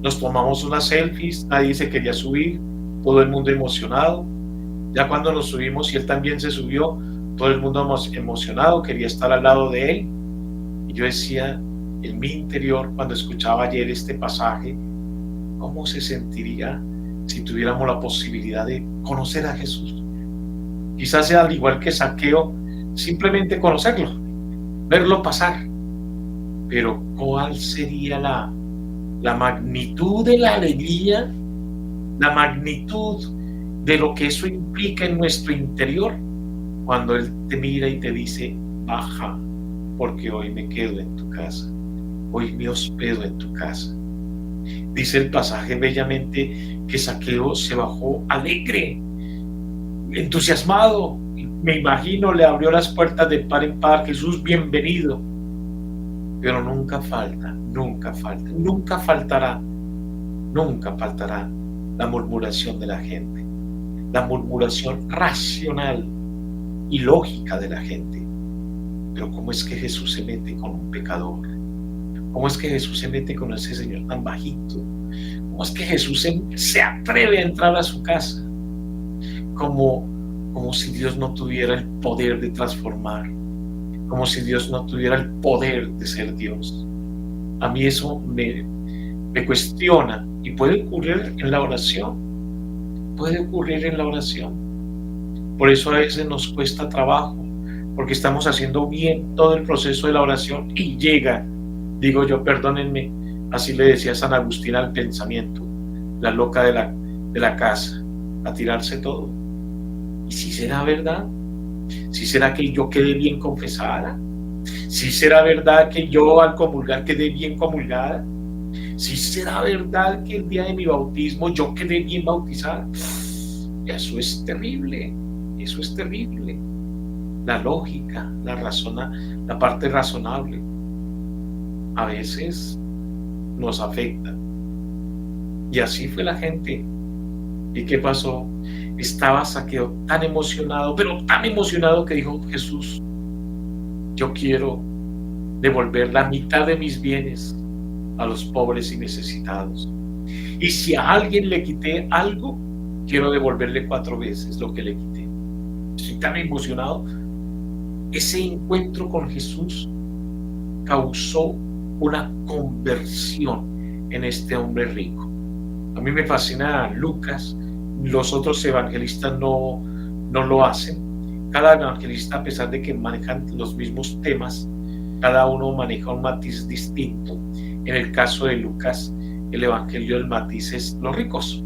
Nos tomamos unas selfies, nadie se quería subir, todo el mundo emocionado. Ya cuando nos subimos y él también se subió, todo el mundo emocionado, quería estar al lado de él. Y yo decía, en mi interior, cuando escuchaba ayer este pasaje, ¿cómo se sentiría si tuviéramos la posibilidad de conocer a Jesús? Quizás sea al igual que Zaqueo, simplemente conocerlo, verlo pasar. Pero ¿cuál sería la magnitud de la alegría, la magnitud de lo que eso implica en nuestro interior cuando Él te mira y te dice, baja, porque hoy me quedo en tu casa, hoy me hospedo en tu casa? Dice el pasaje bellamente que Zaqueo se bajó alegre, entusiasmado. Me imagino, le abrió las puertas de par en par, Jesús, bienvenido. Pero nunca falta, nunca faltará la murmuración de la gente, la murmuración racional y lógica de la gente. Pero ¿cómo es que Jesús se mete con un pecador? ¿Cómo es que Jesús se mete con ese señor tan bajito? ¿Cómo es que Jesús se atreve a entrar a su casa? Como si Dios no tuviera el poder de transformar, como si Dios no tuviera el poder de ser Dios. A mí eso me cuestiona, y puede ocurrir en la oración, Por eso a veces nos cuesta trabajo, porque estamos haciendo bien todo el proceso de la oración y llega, digo yo, perdónenme, así le decía San Agustín al pensamiento, la loca de la casa, a tirarse todo. ¿Y si será verdad? ¿Si será que yo quedé bien confesada? ¿Si será verdad que yo al comulgar quedé bien comulgada? ¿Si será verdad que el día de mi bautismo yo quedé bien bautizada? Eso es terrible, eso es terrible. La lógica, la parte razonable, a veces nos afecta. Y así fue la gente. ¿Y qué pasó? Estaba Zaqueo tan emocionado, pero tan emocionado, que dijo, Jesús, yo quiero devolver la mitad de mis bienes a los pobres y necesitados. Y si a alguien le quité algo, quiero devolverle 4 veces lo que le quité. Estoy tan emocionado. Ese encuentro con Jesús causó una conversión en este hombre rico. A mí me fascina Lucas, los otros evangelistas no lo hacen. Cada evangelista, a pesar de que manejan los mismos temas, cada uno maneja un matiz distinto. En el caso de Lucas, el evangelio del matiz es los ricos,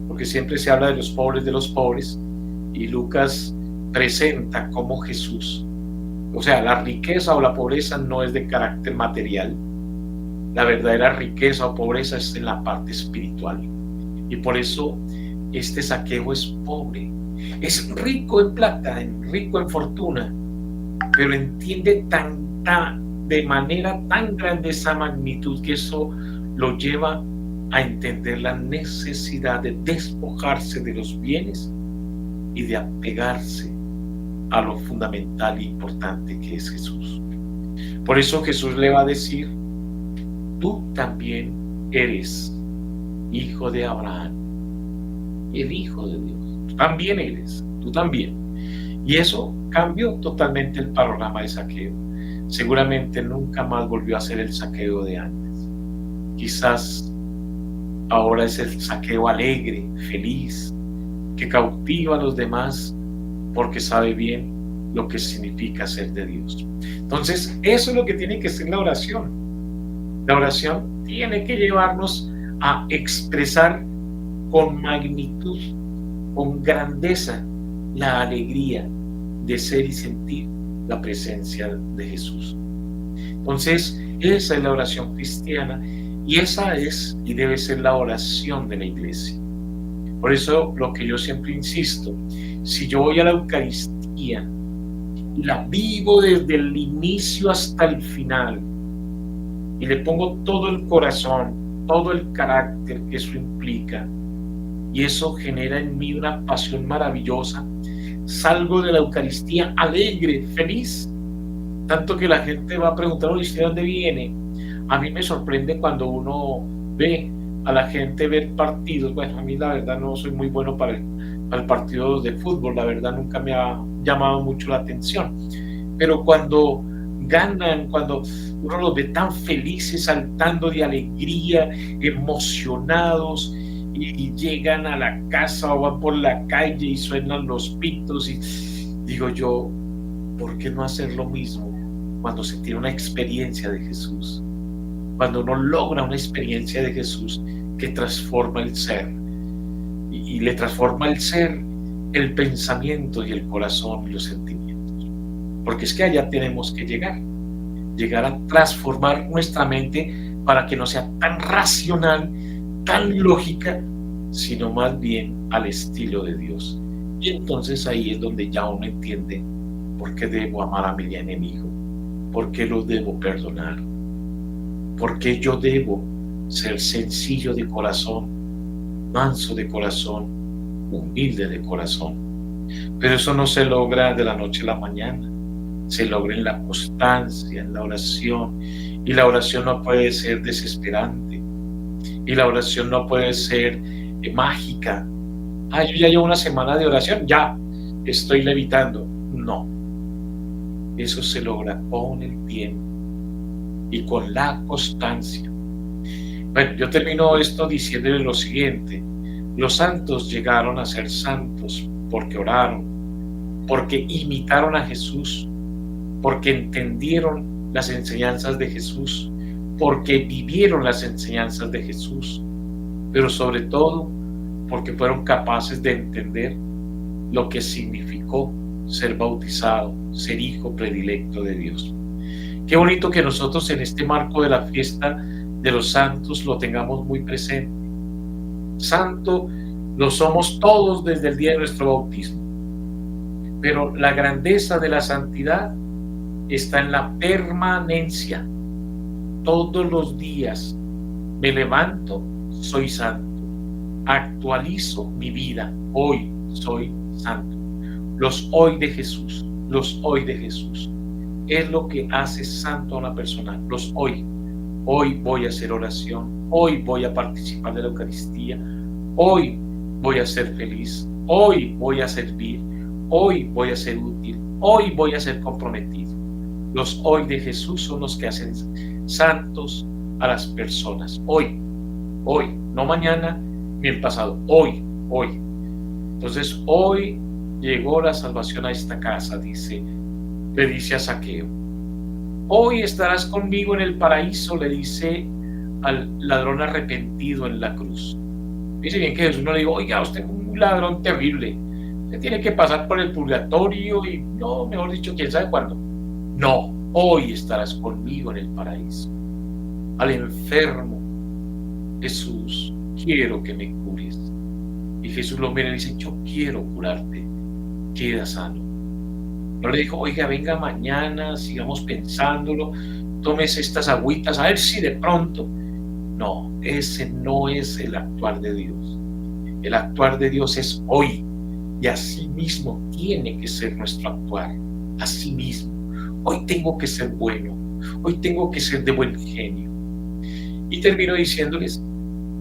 porque siempre se habla de los pobres, y Lucas presenta como Jesús, o sea, la riqueza o la pobreza no es de carácter material, la verdadera riqueza o pobreza es en la parte espiritual, y por eso este Zaqueo es pobre, es rico en plata, rico en fortuna, pero entiende de manera tan grande esa magnitud que eso lo lleva a entender la necesidad de despojarse de los bienes y de apegarse a lo fundamental e importante que es Jesús. Por eso Jesús le va a decir: tú también eres hijo de Abraham, el hijo de Dios. Tú también eres, tú también. Y eso cambió totalmente el panorama de Zaqueo. Seguramente nunca más volvió a ser el Zaqueo de antes. Quizás ahora es el Zaqueo alegre, feliz, que cautiva a los demás porque sabe bien lo que significa ser de Dios. Entonces, eso es lo que tiene que ser la oración. La oración tiene que llevarnos a expresar con magnitud, con grandeza, la alegría de ser y sentir la presencia de Jesús. Entonces, esa es la oración cristiana, y esa es y debe ser la oración de la iglesia. Por eso, lo que yo siempre insisto, si yo voy a la Eucaristía, la vivo desde el inicio hasta el final, y le pongo todo el corazón, todo el carácter que eso implica, y eso genera en mí una pasión maravillosa, salgo de la Eucaristía alegre, feliz, tanto que la gente va a preguntar: ¿usted de dónde viene? A mí me sorprende cuando uno ve a la gente ver partidos. Bueno, a mí la verdad no soy muy bueno para el partido de fútbol, la verdad nunca me ha llamado mucho la atención, pero cuando ganan, cuando uno los ve tan felices, saltando de alegría, emocionados, y llegan a la casa o van por la calle y suenan los pitos, y digo yo, ¿por qué no hacer lo mismo cuando se tiene una experiencia de Jesús? Cuando uno logra una experiencia de Jesús que transforma el ser, y le transforma el ser, el pensamiento y el corazón y los sentimientos. Porque es que allá tenemos que llegar a transformar nuestra mente para que no sea tan racional, tan lógica, sino más bien al estilo de Dios. Y entonces ahí es donde ya uno entiende por qué debo amar a mi enemigo, por qué lo debo perdonar, por qué yo debo ser sencillo de corazón, manso de corazón, humilde de corazón. Pero eso no se logra de la noche a la mañana, se logra en la constancia, en la oración, y la oración no puede ser desesperante, y la oración no puede ser mágica. Yo ya llevo una semana de oración, ya estoy levitando. No, eso se logra con el tiempo y con la constancia. Bueno, yo termino esto diciéndole lo siguiente: los santos llegaron a ser santos porque oraron, porque imitaron a Jesús, porque entendieron las enseñanzas de Jesús, porque vivieron las enseñanzas de Jesús, pero sobre todo porque fueron capaces de entender lo que significó ser bautizado, ser hijo predilecto de Dios. Qué bonito que nosotros en este marco de la fiesta de los santos lo tengamos muy presente. Santo lo somos todos desde el día de nuestro bautismo, pero la grandeza de la santidad está en la permanencia. Todos los días me levanto, soy santo, actualizo mi vida, hoy soy santo. Los hoy de Jesús, los hoy de Jesús es lo que hace santo a una persona. Los hoy voy a hacer oración, hoy voy a participar de la Eucaristía, hoy voy a ser feliz, hoy voy a servir, hoy voy a ser útil, hoy voy a ser comprometido. Los hoy de Jesús son los que hacen santos a las personas. Hoy, no mañana ni el pasado, hoy. Entonces, hoy llegó la salvación a esta casa, le dice a Zaqueo. Hoy estarás conmigo en el paraíso, le dice al ladrón arrepentido en la cruz. Dice bien que Jesús no le dijo, oiga, usted es un ladrón terrible, usted tiene que pasar por el purgatorio y no, mejor dicho, quién sabe cuándo. No, hoy estarás conmigo en el paraíso. Al enfermo, Jesús, quiero que me cures. Y Jesús lo mira y dice, yo quiero curarte, queda sano. No le dijo, oiga, venga mañana, sigamos pensándolo, tómese estas agüitas, a ver si de pronto. No, ese no es el actuar de Dios. El actuar de Dios es hoy, y así mismo tiene que ser nuestro actuar, así mismo. Hoy tengo que ser bueno, hoy tengo que ser de buen genio. Y termino diciéndoles,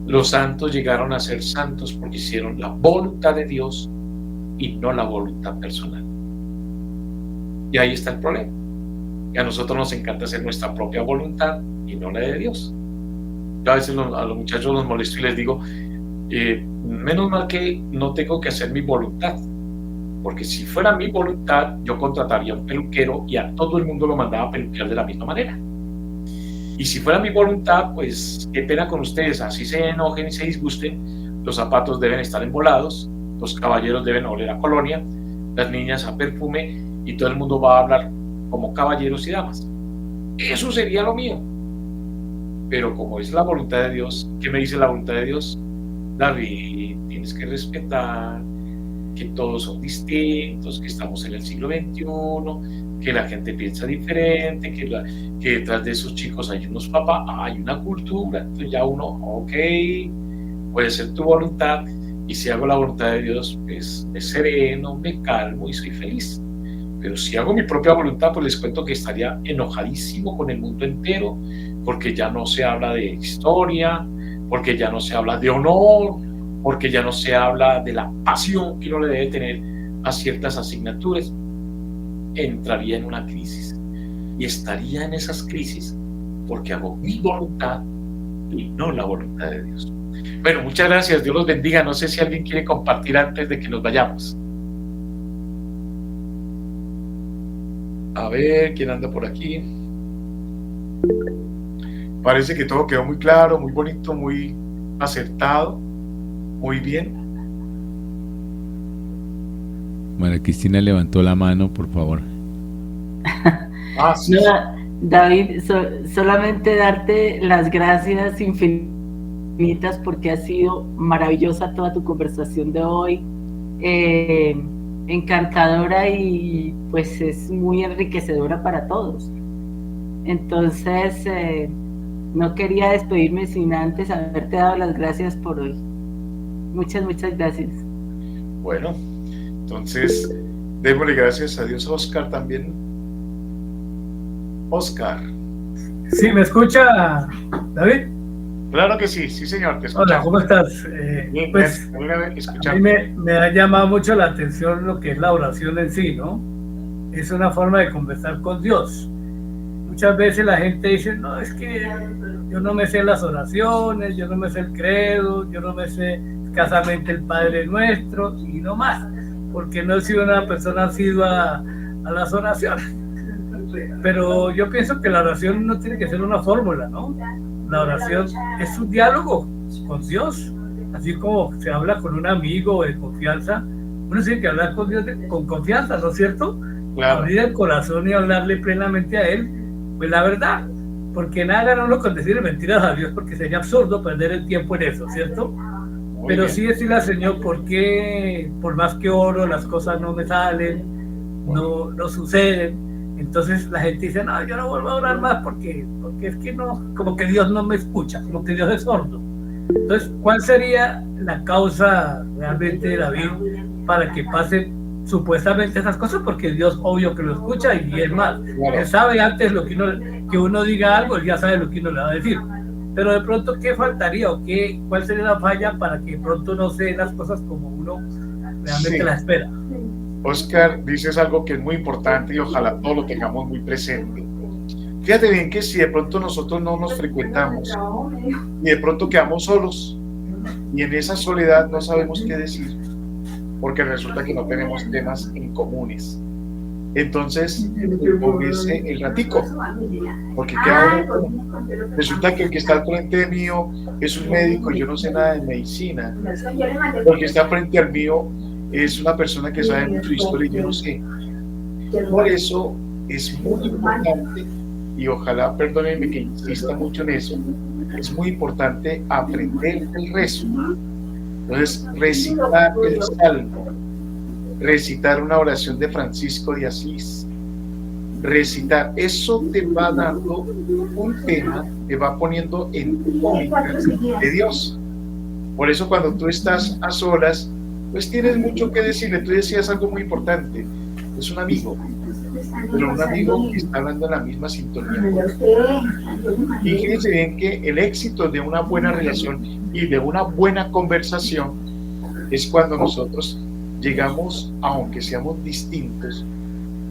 los santos llegaron a ser santos porque hicieron la voluntad de Dios y no la voluntad personal. Y ahí está el problema. Y a nosotros nos encanta hacer nuestra propia voluntad y no la de Dios. Yo a veces a los muchachos los molesto y les digo, menos mal que no tengo que hacer mi voluntad, porque si fuera mi voluntad, yo contrataría a un peluquero y a todo el mundo lo mandaba a peluquear de la misma manera. Y si fuera mi voluntad, pues qué pena con ustedes, así se enojen y se disgusten, los zapatos deben estar embolados, los caballeros deben oler a colonia, las niñas a perfume, y todo el mundo va a hablar como caballeros y damas. Eso sería lo mío. Pero como es la voluntad de Dios, ¿qué me dice la voluntad de Dios? David, tienes que respetar que todos son distintos, que estamos en el siglo XXI, que la gente piensa diferente, que detrás de esos chicos hay unos papás, hay una cultura. Entonces ya uno, ok, puede ser tu voluntad, y si hago la voluntad de Dios, pues me sereno, me calmo y soy feliz. Pero si hago mi propia voluntad, pues les cuento que estaría enojadísimo con el mundo entero, porque ya no se habla de historia, porque ya no se habla de honor, porque ya no se habla de la pasión que uno le debe tener a ciertas asignaturas. Entraría en una crisis, y estaría en esas crisis porque hago mi voluntad y no la voluntad de Dios. Bueno, muchas gracias, Dios los bendiga. No sé si alguien quiere compartir antes de que nos vayamos. A ver, ¿quién anda por aquí? Parece que todo quedó muy claro, muy bonito, muy acertado, muy bien. María Cristina levantó la mano, por favor. Sí. No, David, solamente darte las gracias infinitas porque ha sido maravillosa toda tu conversación de hoy, encantadora y pues es muy enriquecedora para todos. Entonces, no quería despedirme sin antes haberte dado las gracias por hoy. Muchas gracias. Bueno, entonces démosle gracias a Dios. Oscar también. Oscar. ¿Sí me escucha, David? Claro que sí, sí señor, te escucho. Hola, ¿cómo estás? Bien, pues a mí me ha llamado mucho la atención lo que es la oración en sí, ¿no? Es una forma de conversar con Dios. Muchas veces la gente dice, no, es que yo no me sé las oraciones, yo no me sé el credo, yo no me sé escasamente el Padre Nuestro y no más, porque no he sido una persona asidua a las oraciones. Pero yo pienso que la oración no tiene que ser una fórmula, ¿no? La oración es un diálogo con Dios, así como se habla con un amigo de confianza. Uno tiene que hablar con Dios con confianza, ¿no es cierto? Claro. Abrir el corazón y hablarle plenamente a Él, pues la verdad, porque nada gana uno con decirle mentiras a Dios, porque sería absurdo perder el tiempo en eso, ¿cierto? Pero sí decirle al Señor, ¿por qué? Por más que oro, las cosas no me salen, no suceden. Entonces la gente dice, no, yo no vuelvo a orar más porque es que no, como que Dios no me escucha, como que Dios es sordo. Entonces, ¿cuál sería la causa realmente, David, para que pasen supuestamente esas cosas? Porque Dios obvio que lo escucha y es más, Él sabe antes que uno diga algo, Él ya sabe lo que uno le va a decir. pero de pronto, ¿qué faltaría o cuál sería la falla para que de pronto no se den las cosas como uno realmente las espera? Oscar, dices algo que es muy importante y ojalá todos lo tengamos muy presente. Fíjate bien que si de pronto nosotros no nos frecuentamos y de pronto quedamos solos y en esa soledad no sabemos qué decir, porque resulta que no tenemos temas en comunes. Entonces, comience el ratico, porque resulta que el que está al frente mío es un médico y yo no sé nada de medicina, porque está frente al mío es una persona que sabe mucho de historia y yo no sé. Por eso es muy importante, y ojalá perdónenme que insista mucho en eso, es muy importante aprender el rezo. Entonces, recitar el salmo, recitar una oración de Francisco de Asís, recitar, eso te va dando un tema, te va poniendo en órbita de Dios. Por eso cuando tú estás a solas, pues tienes mucho que decirle. Tú decías algo muy importante, es un amigo, pero un amigo que está hablando en la misma sintonía. Y fíjense bien que el éxito de una buena relación y de una buena conversación es cuando nosotros llegamos, aunque seamos distintos,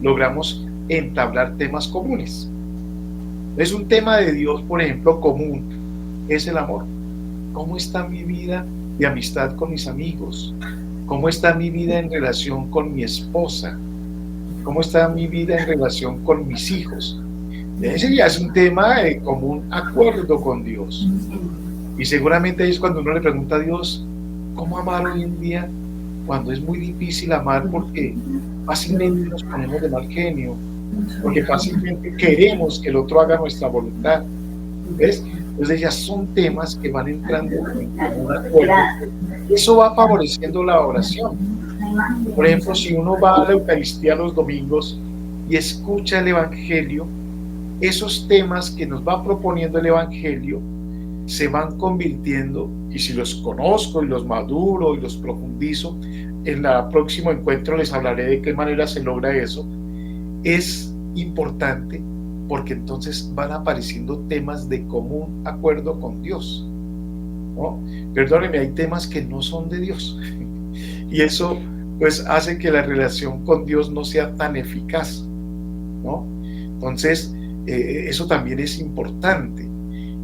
logramos entablar temas comunes. Es un tema de Dios, por ejemplo, común, es el amor. ¿Cómo está mi vida de amistad con mis amigos? ¿Cómo está mi vida en relación con mi esposa? ¿Cómo está mi vida en relación con mis hijos? Ese ya es un tema de común acuerdo con Dios. Y seguramente ahí es cuando uno le pregunta a Dios, ¿cómo amar hoy en día? Cuando es muy difícil amar porque fácilmente nos ponemos de mal genio, porque fácilmente queremos que el otro haga nuestra voluntad. ¿Ves? Entonces ya son temas que van entrando en un acuerdo. Eso va favoreciendo la oración. Por ejemplo, si uno va a la Eucaristía los domingos y escucha el Evangelio, esos temas que nos va proponiendo el Evangelio se van convirtiendo, y si los conozco y los maduro y los profundizo, en el próximo encuentro les hablaré de qué manera se logra eso. Es importante porque entonces van apareciendo temas de común acuerdo con Dios, ¿no? Perdónenme, hay temas que no son de Dios y eso pues hace que la relación con Dios no sea tan eficaz, ¿no? Entonces eso también es importante.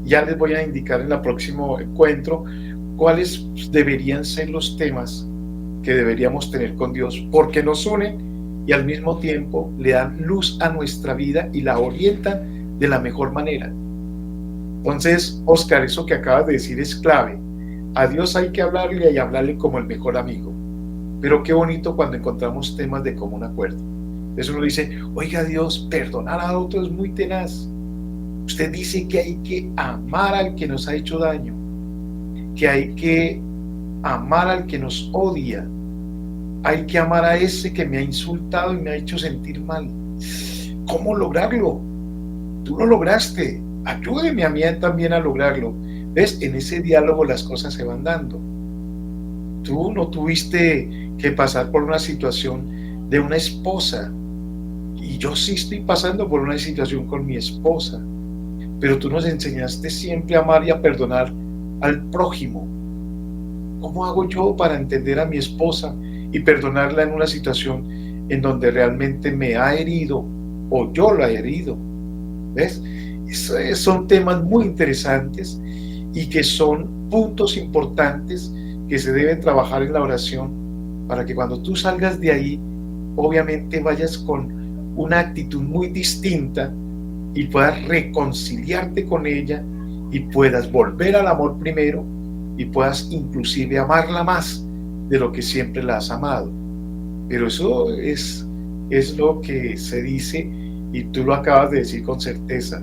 Ya les voy a indicar en el próximo encuentro cuáles deberían ser los temas que deberíamos tener con Dios, porque nos unen y al mismo tiempo le dan luz a nuestra vida y la orientan de la mejor manera. Entonces, Oscar, eso que acabas de decir es clave. A Dios hay que hablarle y hablarle como el mejor amigo. Pero qué bonito cuando encontramos temas de común acuerdo. Entonces uno dice, oiga Dios, perdonar a otro es muy tenaz. Usted dice que hay que amar al que nos ha hecho daño, que hay que amar al que nos odia, hay que amar a ese que me ha insultado y me ha hecho sentir mal. ¿Cómo lograrlo? Tú lo lograste, ayúdeme a mí también a lograrlo. ¿Ves? En ese diálogo las cosas se van dando. Tú no tuviste que pasar por una situación de una esposa, y yo sí estoy pasando por una situación con mi esposa, pero tú nos enseñaste siempre a amar y a perdonar al prójimo. ¿Cómo hago yo para entender a mi esposa y perdonarla en una situación en donde realmente me ha herido o yo la he herido? ¿Ves? Son temas muy interesantes y que son puntos importantes que se deben trabajar en la oración para que cuando tú salgas de ahí, obviamente vayas con una actitud muy distinta y puedas reconciliarte con ella y puedas volver al amor primero y puedas inclusive amarla más de lo que siempre la has amado. Pero eso es lo que se dice, y tú lo acabas de decir con certeza,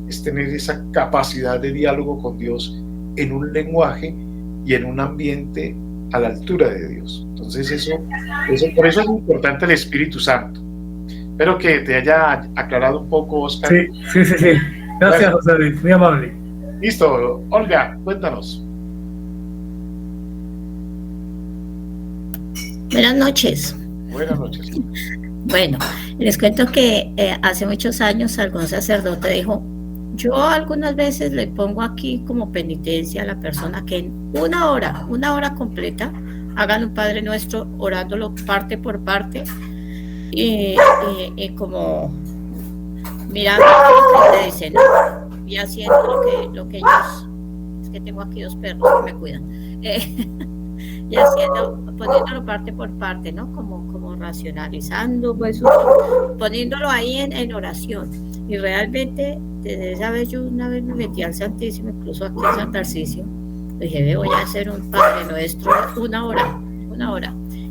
es tener esa capacidad de diálogo con Dios en un lenguaje y en un ambiente a la altura de Dios. Entonces por eso es importante el Espíritu Santo. Espero que te haya aclarado un poco, Oscar. Sí. Gracias, José Luis, muy amable. Listo, Olga, cuéntanos. Buenas noches. Buenas noches. Bueno, les cuento que hace muchos años algún sacerdote dijo, Yo algunas veces le pongo aquí como penitencia a la persona que en una hora completa, hagan un Padre Nuestro orándolo parte por parte y como mirando lo que te dicen, ¿no? Y haciendo lo que ellos, es que tengo aquí 2 perros que me cuidan, y poniéndolo parte por parte, ¿no? Como racionalizando, pues, poniéndolo ahí en oración. Y realmente, desde esa vez, yo una vez me metí al Santísimo, incluso aquí en San Tarcisio, dije, voy a hacer un Padre Nuestro una hora.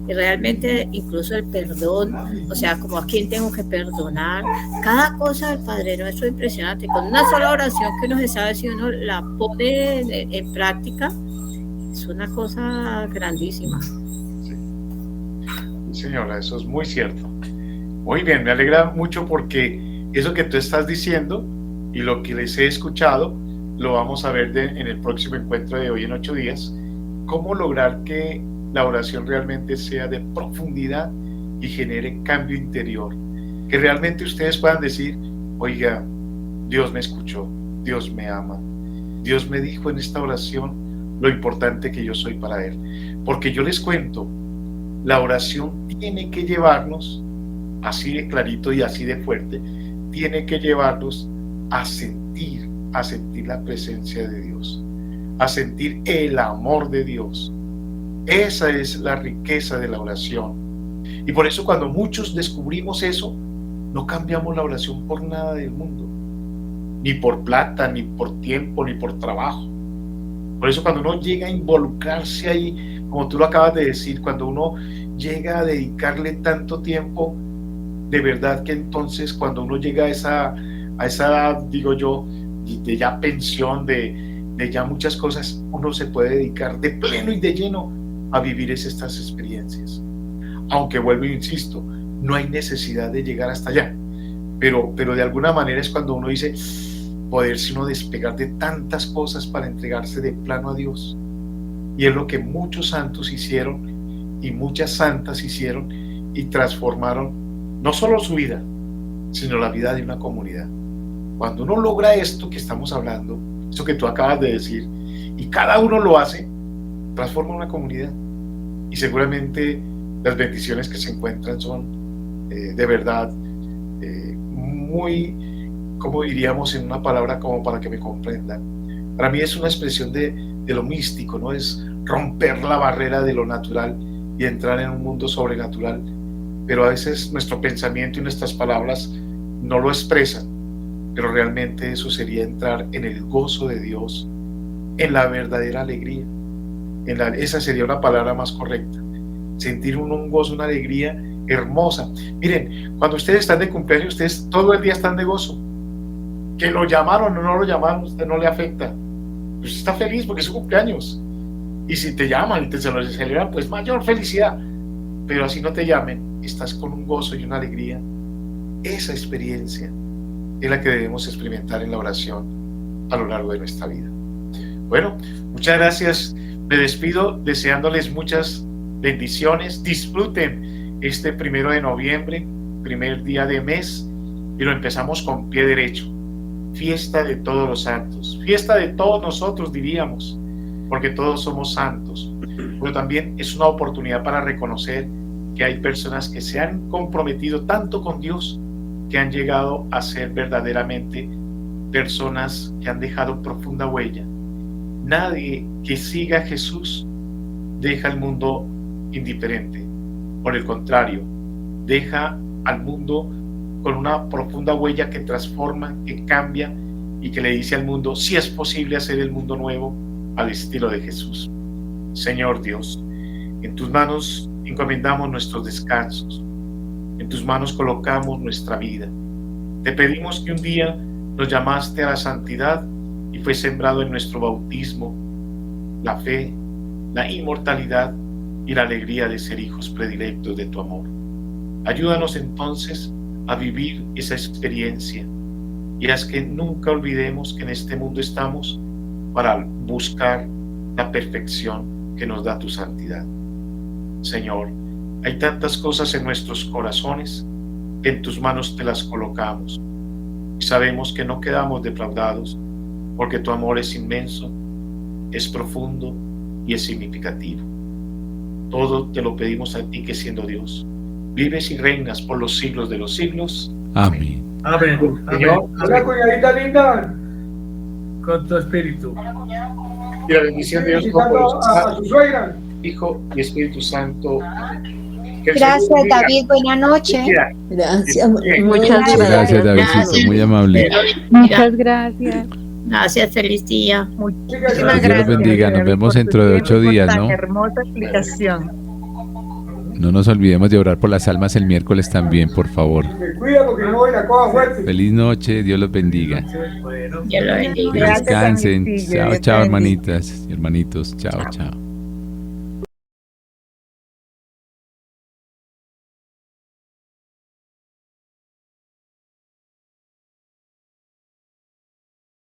Y realmente, incluso el perdón, o sea, como a quién tengo que perdonar, cada cosa del Padre Nuestro es impresionante. Con una sola oración que uno se sabe, si uno la pone en práctica, es una cosa grandísima. Sí, señora, eso es muy cierto. Muy bien, me alegra mucho porque eso que tú estás diciendo y lo que les he escuchado, lo vamos a ver en el próximo encuentro de hoy en 8 días. Cómo lograr que la oración realmente sea de profundidad y genere cambio interior. Que realmente ustedes puedan decir, oiga, Dios me escuchó, Dios me ama, Dios me dijo en esta oración lo importante que yo soy para Él. Porque yo les cuento, la oración tiene que llevarnos, así de clarito y así de fuerte, tiene que llevarnos a sentir la presencia de Dios, a sentir el amor de Dios. Esa es la riqueza de la oración. Y por eso cuando muchos descubrimos eso, no cambiamos la oración por nada del mundo, ni por plata, ni por tiempo, ni por trabajo. Por eso cuando uno llega a involucrarse ahí, como tú lo acabas de decir, cuando uno llega a dedicarle tanto tiempo, de verdad que entonces cuando uno llega a esa edad, digo yo, de ya pensión, de ya muchas cosas, uno se puede dedicar de pleno y de lleno a vivir estas experiencias. Aunque vuelvo e insisto, no hay necesidad de llegar hasta allá, pero de alguna manera es cuando uno dice, poderse uno despegar de tantas cosas para entregarse de plano a Dios. Y es lo que muchos santos hicieron y muchas santas hicieron y transformaron no solo su vida, sino la vida de una comunidad. Cuando uno logra esto que estamos hablando, eso que tú acabas de decir, y cada uno lo hace, transforma una comunidad. Y seguramente las bendiciones que se encuentran son de verdad muy, como diríamos en una palabra como para que me comprendan. Para mí es una expresión de lo místico, ¿no? Es romper la barrera de lo natural y entrar en un mundo sobrenatural. Pero a veces nuestro pensamiento y nuestras palabras no lo expresan. Pero realmente eso sería entrar en el gozo de Dios, en la verdadera alegría. Esa sería una palabra más correcta. Sentir un gozo, una alegría hermosa. Miren, cuando ustedes están de cumpleaños, ustedes todo el día están de gozo. Que lo llamaron o no lo llamaron, a usted no le afecta. Pues está feliz porque es su cumpleaños. Y si te llaman y te se lo celebran, pues mayor felicidad. Pero así no te llamen, estás con un gozo y una alegría. Esa experiencia es la que debemos experimentar en la oración a lo largo de nuestra vida. Bueno, muchas gracias. Me despido deseándoles muchas bendiciones. Disfruten este 1 de noviembre, primer día de mes, y lo empezamos con pie derecho. Fiesta de todos los santos, fiesta de todos nosotros, diríamos, porque todos somos santos. Pero también es una oportunidad para reconocer que hay personas que se han comprometido tanto con Dios que han llegado a ser verdaderamente personas que han dejado profunda huella. Nadie que siga a Jesús deja al mundo indiferente. Por el contrario, deja al mundo con una profunda huella que transforma, que cambia y que le dice al mundo si es posible hacer el mundo nuevo al estilo de Jesús. Señor Dios, en tus manos encomendamos nuestros descansos, en tus manos colocamos nuestra vida. Te pedimos que un día nos llamaste a la santidad y fue sembrado en nuestro bautismo la fe, la inmortalidad y la alegría de ser hijos predilectos de tu amor. Ayúdanos entonces a vivir esa experiencia y haz que nunca olvidemos que en este mundo estamos para buscar la perfección que nos da tu santidad. Señor, hay tantas cosas en nuestros corazones que en tus manos te las colocamos. Sabemos que no quedamos defraudados porque tu amor es inmenso, es profundo y es significativo. Todo te lo pedimos a ti que siendo Dios, vives y reinas por los siglos de los siglos. Amén. Amén. Señor, Hola, cuñadita linda. Con tu espíritu. y la bendición de Dios A su suegra. Hijo y Espíritu Santo. Que el Gracias, Señor bendiga. David. Buenas noches. Gracias. Bien. Muchas Gracias, Davidcito, muy amable. Muchas gracias. Gracias, feliz día. Muchísimas Dios los gracias. bendiga, nos David, vemos por tu dentro de tiempo, 8 por días, tan ¿no? Hermosa explicación. No nos olvidemos de orar por las almas el miércoles también, por favor. Cuida porque no voy a la coja fuerte. Feliz noche, Dios los bendiga. Bueno. Dios lo bendiga. Que Gracias, descansen. Agustillo. Chao, Dios te chao, bendiga. hermanitas y hermanitos. Chao, chao.